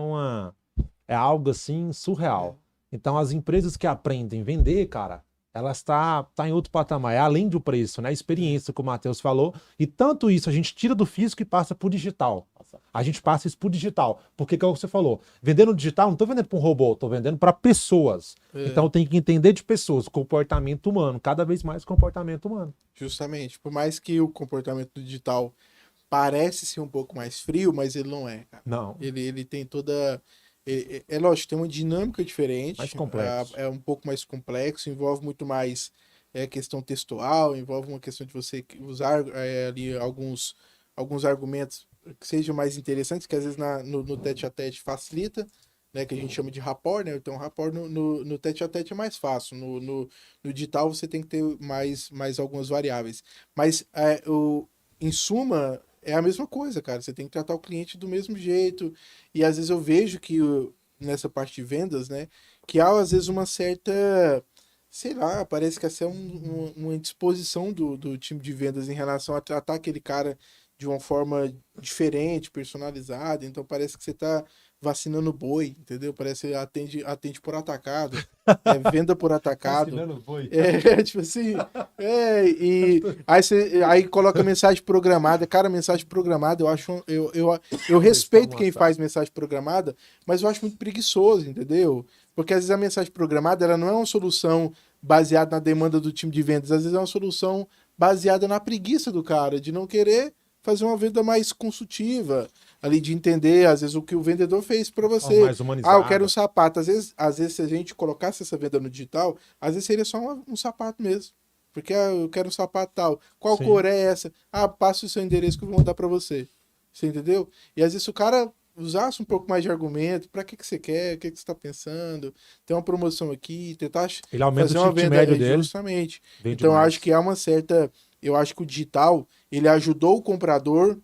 é algo assim surreal. Então as empresas que aprendem a vender, cara, elas tá em outro patamar. É além do preço, né? A experiência, como o Matheus falou. E tanto isso a gente tira do físico e passa pro digital. A gente passa isso pro digital. Porque, como você falou, vendendo digital, não tô vendendo para um robô, tô vendendo para pessoas. Então tem que entender de pessoas, comportamento humano, cada vez mais comportamento humano. Justamente. Por mais que o comportamento digital parece ser um pouco mais frio, mas ele não é, cara. Não. Ele tem toda... É lógico, tem uma dinâmica diferente. Mais complexo. É um pouco mais complexo, envolve muito mais questão textual, envolve uma questão de você usar ali alguns argumentos que sejam mais interessantes, que às vezes no tete a tete facilita, né, que a gente chama de rapport, né? Então, rapport no tete-a-tete é mais fácil. No digital você tem que ter mais algumas variáveis. Mas, em suma, é a mesma coisa, cara. Você tem que tratar o cliente do mesmo jeito. E às vezes eu vejo que nessa parte de vendas, né, que há às vezes uma certa, sei lá, parece que essa é uma indisposição do time de vendas em relação a tratar aquele cara de uma forma diferente, personalizada. Então parece que você está vacinando boi, entendeu? Parece que atende por atacado, venda por atacado. Vacinando boi. Tipo assim, aí coloca mensagem programada. Cara, mensagem programada, eu respeito quem faz mensagem programada, mas eu acho muito preguiçoso, entendeu? Porque às vezes a mensagem programada, ela não é uma solução baseada na demanda do time de vendas, às vezes é uma solução baseada na preguiça do cara, de não querer fazer uma venda mais consultiva, ali de entender, às vezes, o que o vendedor fez para você. Mais humanizada. Eu quero um sapato. Às vezes, se a gente colocasse essa venda no digital, às vezes seria só um sapato mesmo. Porque eu quero um sapato tal. Qual Sim. cor é essa? Passa o seu endereço que eu vou mandar para você. Você entendeu? E às vezes o cara usasse um pouco mais de argumento, para que você quer, o que você está pensando, tem uma promoção aqui, tentar Ele aumenta fazer o uma ticket venda médio dele. justamente. Vende Então eu mais. acho que há uma certa, eu acho que o digital, ele ajudou o comprador,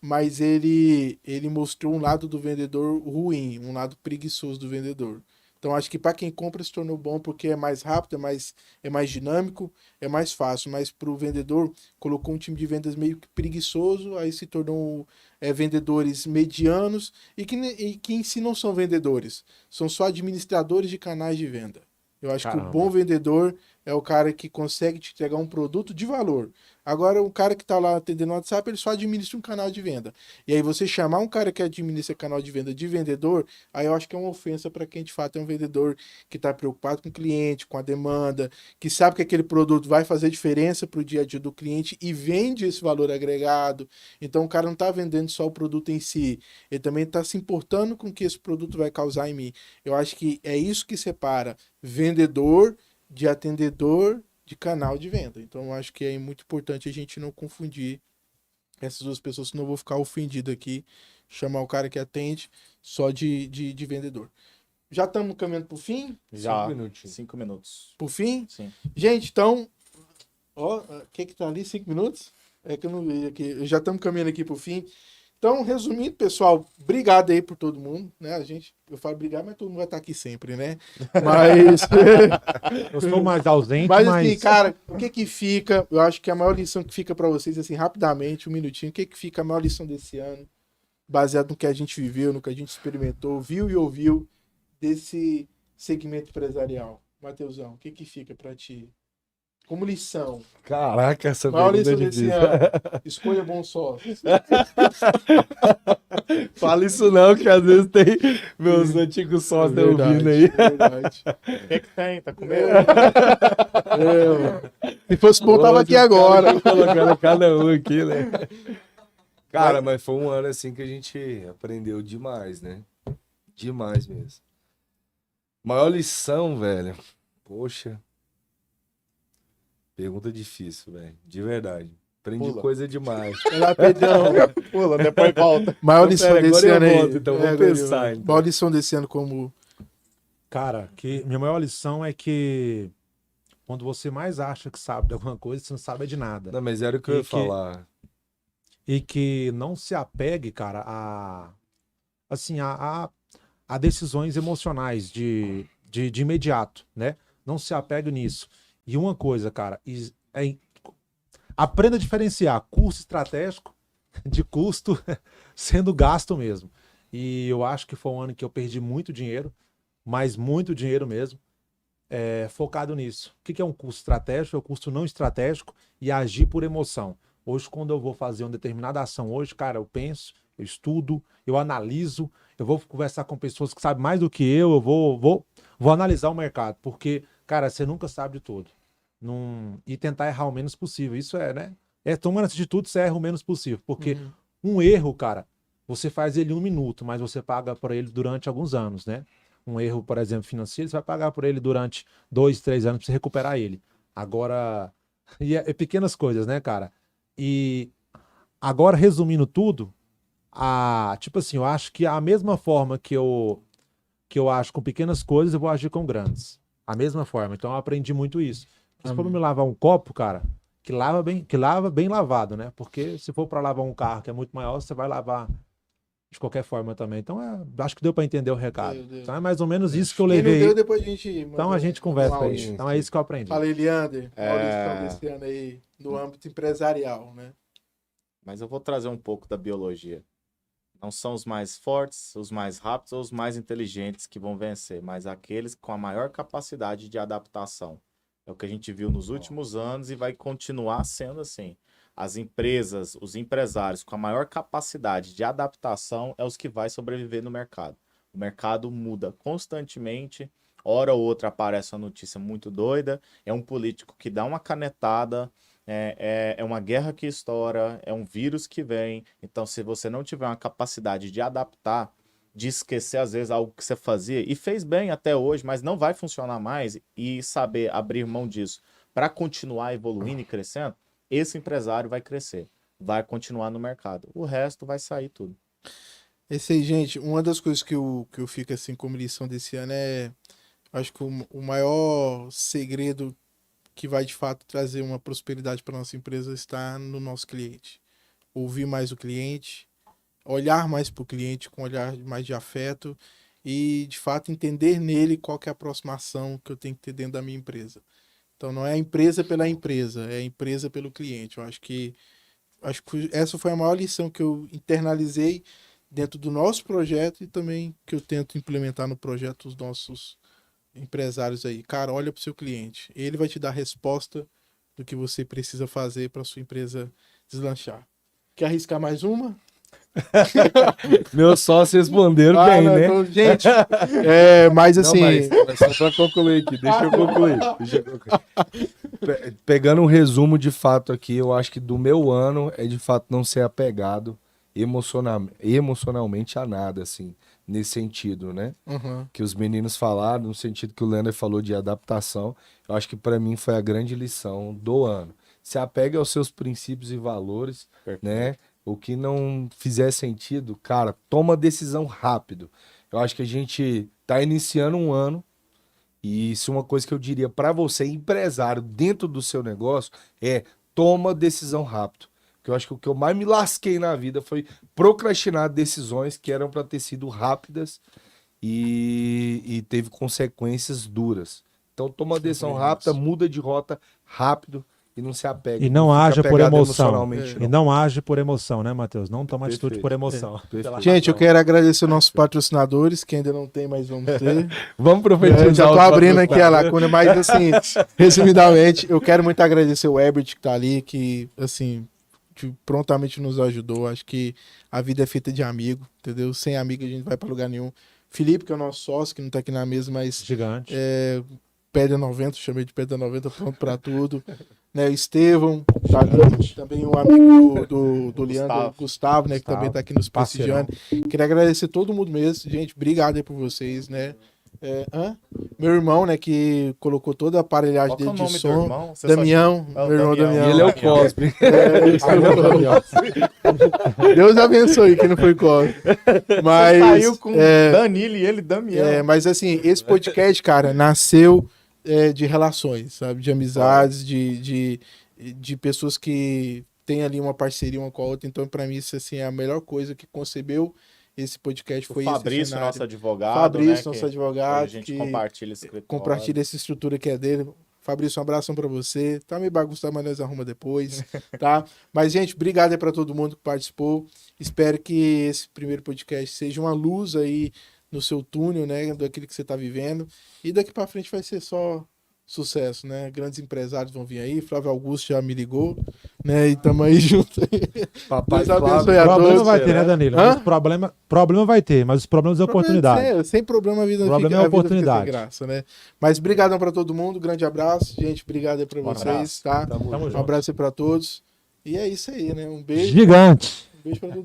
mas ele mostrou um lado do vendedor ruim, um lado preguiçoso do vendedor. Então acho que para quem compra se tornou bom porque é mais rápido, é mais dinâmico, é mais fácil, mas para o vendedor colocou um time de vendas meio que preguiçoso, aí se tornou vendedores medianos e que em si não são vendedores, são só administradores de canais de venda. Eu acho que o bom vendedor é o cara que consegue te entregar um produto de valor. Agora, o cara que está lá atendendo no WhatsApp, ele só administra um canal de venda. E aí você chamar um cara que administra canal de venda de vendedor, aí eu acho que é uma ofensa para quem de fato é um vendedor que está preocupado com o cliente, com a demanda, que sabe que aquele produto vai fazer diferença para o dia a dia do cliente e vende esse valor agregado. Então o cara não está vendendo só o produto em si, ele também está se importando com o que esse produto vai causar em mim. Eu acho que é isso que separa vendedor de atendedor de canal de venda. Então, eu acho que é muito importante a gente não confundir essas duas pessoas, senão eu vou ficar ofendido aqui, chamar o cara que atende só de vendedor. Já estamos caminhando para o fim? Já, 5 minutinhos. 5 minutos. Por fim? Sim. Gente, então, o que tá ali? 5 minutos? É que eu não vi aqui. Já estamos caminhando aqui para o fim. Então, resumindo, pessoal, obrigado aí por todo mundo, né? Eu falo obrigado, mas todo mundo vai estar aqui sempre, né? Mas eu sou mais ausente, mas assim, cara, o que fica? Eu acho que a maior lição que fica para vocês, assim, rapidamente, um minutinho, o que fica a maior lição desse ano, baseado no que a gente viveu, no que a gente experimentou, viu e ouviu desse segmento empresarial? Mateusão, o que fica para ti? Como lição. Caraca, essa Maior pergunta é lição desse difícil. ano. Escolha bom sócio. Fala isso não, que às vezes tem meus antigos sócios ouvindo aí. Verdade. O que tem? Tá com medo? Se fosse bom, tava aqui agora. Colocando cada um aqui, né? Cara, mas foi um ano assim que a gente aprendeu demais, né? Demais mesmo. Maior lição, velho. Poxa. Pergunta difícil, velho. De verdade. Aprendi coisa demais. Pula, depois volta. Maior lição desse ano aí. Então vamos pensar. Então. Maior lição desse ano como... Cara, minha maior lição é que quando você mais acha que sabe de alguma coisa, você não sabe de nada. Não, mas era o que eu ia falar. E que não se apegue, cara, a decisões emocionais de imediato, né? Não se apegue nisso. E uma coisa, cara, aprenda a diferenciar custo estratégico de custo sendo gasto mesmo. E eu acho que foi um ano que eu perdi muito dinheiro, mas muito dinheiro mesmo, focado nisso. O que é um custo estratégico? É um custo não estratégico e agir por emoção. Hoje, quando eu vou fazer uma determinada ação hoje, cara, eu penso, eu estudo, eu analiso, eu vou conversar com pessoas que sabem mais do que eu vou analisar o mercado, porque, cara, você nunca sabe de tudo. E tentar errar o menos possível. Isso né? Tomando essa atitude, você erra o menos possível. Porque um erro, cara, você faz ele em 1 minuto, mas você paga por ele durante alguns anos, né? Um erro, por exemplo, financeiro, você vai pagar por ele durante 2, 3 anos para você recuperar ele. Agora, é pequenas coisas, né, cara? E agora, resumindo tudo, tipo assim, eu acho que a mesma forma que eu que eu acho com pequenas coisas, eu vou agir com grandes. A mesma forma. Então eu aprendi muito isso. Se for me lavar um copo, cara, que lava bem lavado, né? Porque se for para lavar um carro que é muito maior, você vai lavar de qualquer forma também. Então acho que deu para entender o recado. Então é mais ou menos isso que eu Quem não levei. deu, depois a gente Então a gente conversa aí. Então é isso que eu aprendi. Fala aí, Leander. Maurício desse ano aí, no âmbito empresarial, né? Mas eu vou trazer um pouco da biologia. Não são os mais fortes, os mais rápidos ou os mais inteligentes que vão vencer, mas aqueles com a maior capacidade de adaptação. É o que a gente viu nos últimos anos e vai continuar sendo assim. As empresas, os empresários com a maior capacidade de adaptação é os que vai sobreviver no mercado. O mercado muda constantemente, hora ou outra aparece uma notícia muito doida, é um político que dá uma canetada, é uma guerra que estoura, é um vírus que vem. Então, se você não tiver uma capacidade de adaptar, de esquecer às vezes algo que você fazia e fez bem até hoje, mas não vai funcionar mais, e saber abrir mão disso para continuar evoluindo e crescendo, esse empresário vai crescer, vai continuar no mercado. O resto vai sair tudo. Esse aí, gente, uma das coisas que eu fico assim como lição desse ano acho que o maior segredo que vai de fato trazer uma prosperidade para nossa empresa está no nosso cliente. Ouvir mais o cliente, olhar mais para o cliente com um olhar mais de afeto e de fato entender nele qual que é a aproximação que eu tenho que ter dentro da minha empresa. Então não é a empresa pela empresa, é a empresa pelo cliente. Eu acho que essa foi a maior lição que eu internalizei dentro do nosso projeto e também que eu tento implementar no projeto dos nossos empresários aí. Cara, olha para o seu cliente. Ele vai te dar a resposta do que você precisa fazer para sua empresa deslanchar. Quer arriscar mais uma? Meus sócios responderam bem, não, né? então, gente, mas assim... Não, mas só pra concluir aqui, deixa eu concluir. Pegando um resumo de fato aqui, eu acho que do meu ano é de fato não ser apegado emocionalmente a nada, assim, nesse sentido, né? Uhum. Que os meninos falaram, no sentido que o Leandro falou de adaptação, eu acho que para mim foi a grande lição do ano. Se apegue aos seus princípios e valores, né? O que não fizer sentido, cara, toma decisão rápido. Eu acho que a gente tá iniciando um ano e isso é uma coisa que eu diria para você, empresário, dentro do seu negócio, toma decisão rápido. Porque eu acho que o que eu mais me lasquei na vida foi procrastinar decisões que eram para ter sido rápidas e teve consequências duras. Então toma decisão rápida, muda de rota rápido e não se apega. E não haja por emoção. Emocionalmente, E não age por emoção, né, Matheus? Não toma atitude por emoção. Gente, eu quero agradecer nossos patrocinadores, que ainda não tem, mas vamos ter. Vamos profetizar. Eu já tô abrindo aqui a lacuna, mas assim, resumidamente, eu quero muito agradecer o Herbert que tá ali, que assim, prontamente nos ajudou. Acho que a vida é feita de amigo, entendeu? Sem amigo a gente não vai pra lugar nenhum. Felipe, que é o nosso sócio, que não tá aqui na mesa, mas... Gigante. Pedra 90, chamei de Pedra 90, pronto pra tudo. Né, o Estevão, tá ali, também um amigo do Leandro, Gustavo, né, que também tá aqui nos prestigiando. Queria agradecer todo mundo mesmo, gente, obrigado aí por vocês, né. Meu irmão, né, que colocou toda a aparelhagem dele de som. Damião, meu irmão Damião. E ele é o Cosme. Deus abençoe quem não foi Cosme. Mas saiu com Danilo e ele, Damião. Mas assim, esse podcast, cara, nasceu de relações, sabe? De amizades, de pessoas que têm ali uma parceria uma com a outra. Então, pra mim, isso assim, é a melhor coisa que concebeu esse podcast. Foi Fabrício, nosso advogado. Fabrício, né, nosso advogado. A gente compartilha esse escritório. Compartilha essa estrutura que é dele. Fabrício, um abração pra você. Tá meio bagunçado, mas nós arruma depois, tá? Mas, gente, obrigado aí pra todo mundo que participou. Espero que esse primeiro podcast seja uma luz aí no seu túnel, né, daquilo que você tá vivendo. E daqui pra frente vai ser só sucesso, né? Grandes empresários vão vir aí. Flávio Augusto já me ligou, né? E tamo aí junto. Papai Deus Flávio. abençoe a Problema todos. vai ter, né, Danilo? Mas problema vai ter, mas os problemas é oportunidade. Sem problema a vida Problema fica, é a vida oportunidade. fica sem graça, né? Mas brigadão pra todo mundo, grande abraço. Gente, obrigado aí pra vocês, abraço. tá? Tamo Um junto. abraço aí pra todos. E é isso aí, né? Um beijo. Gigante. Um beijo pra todo mundo.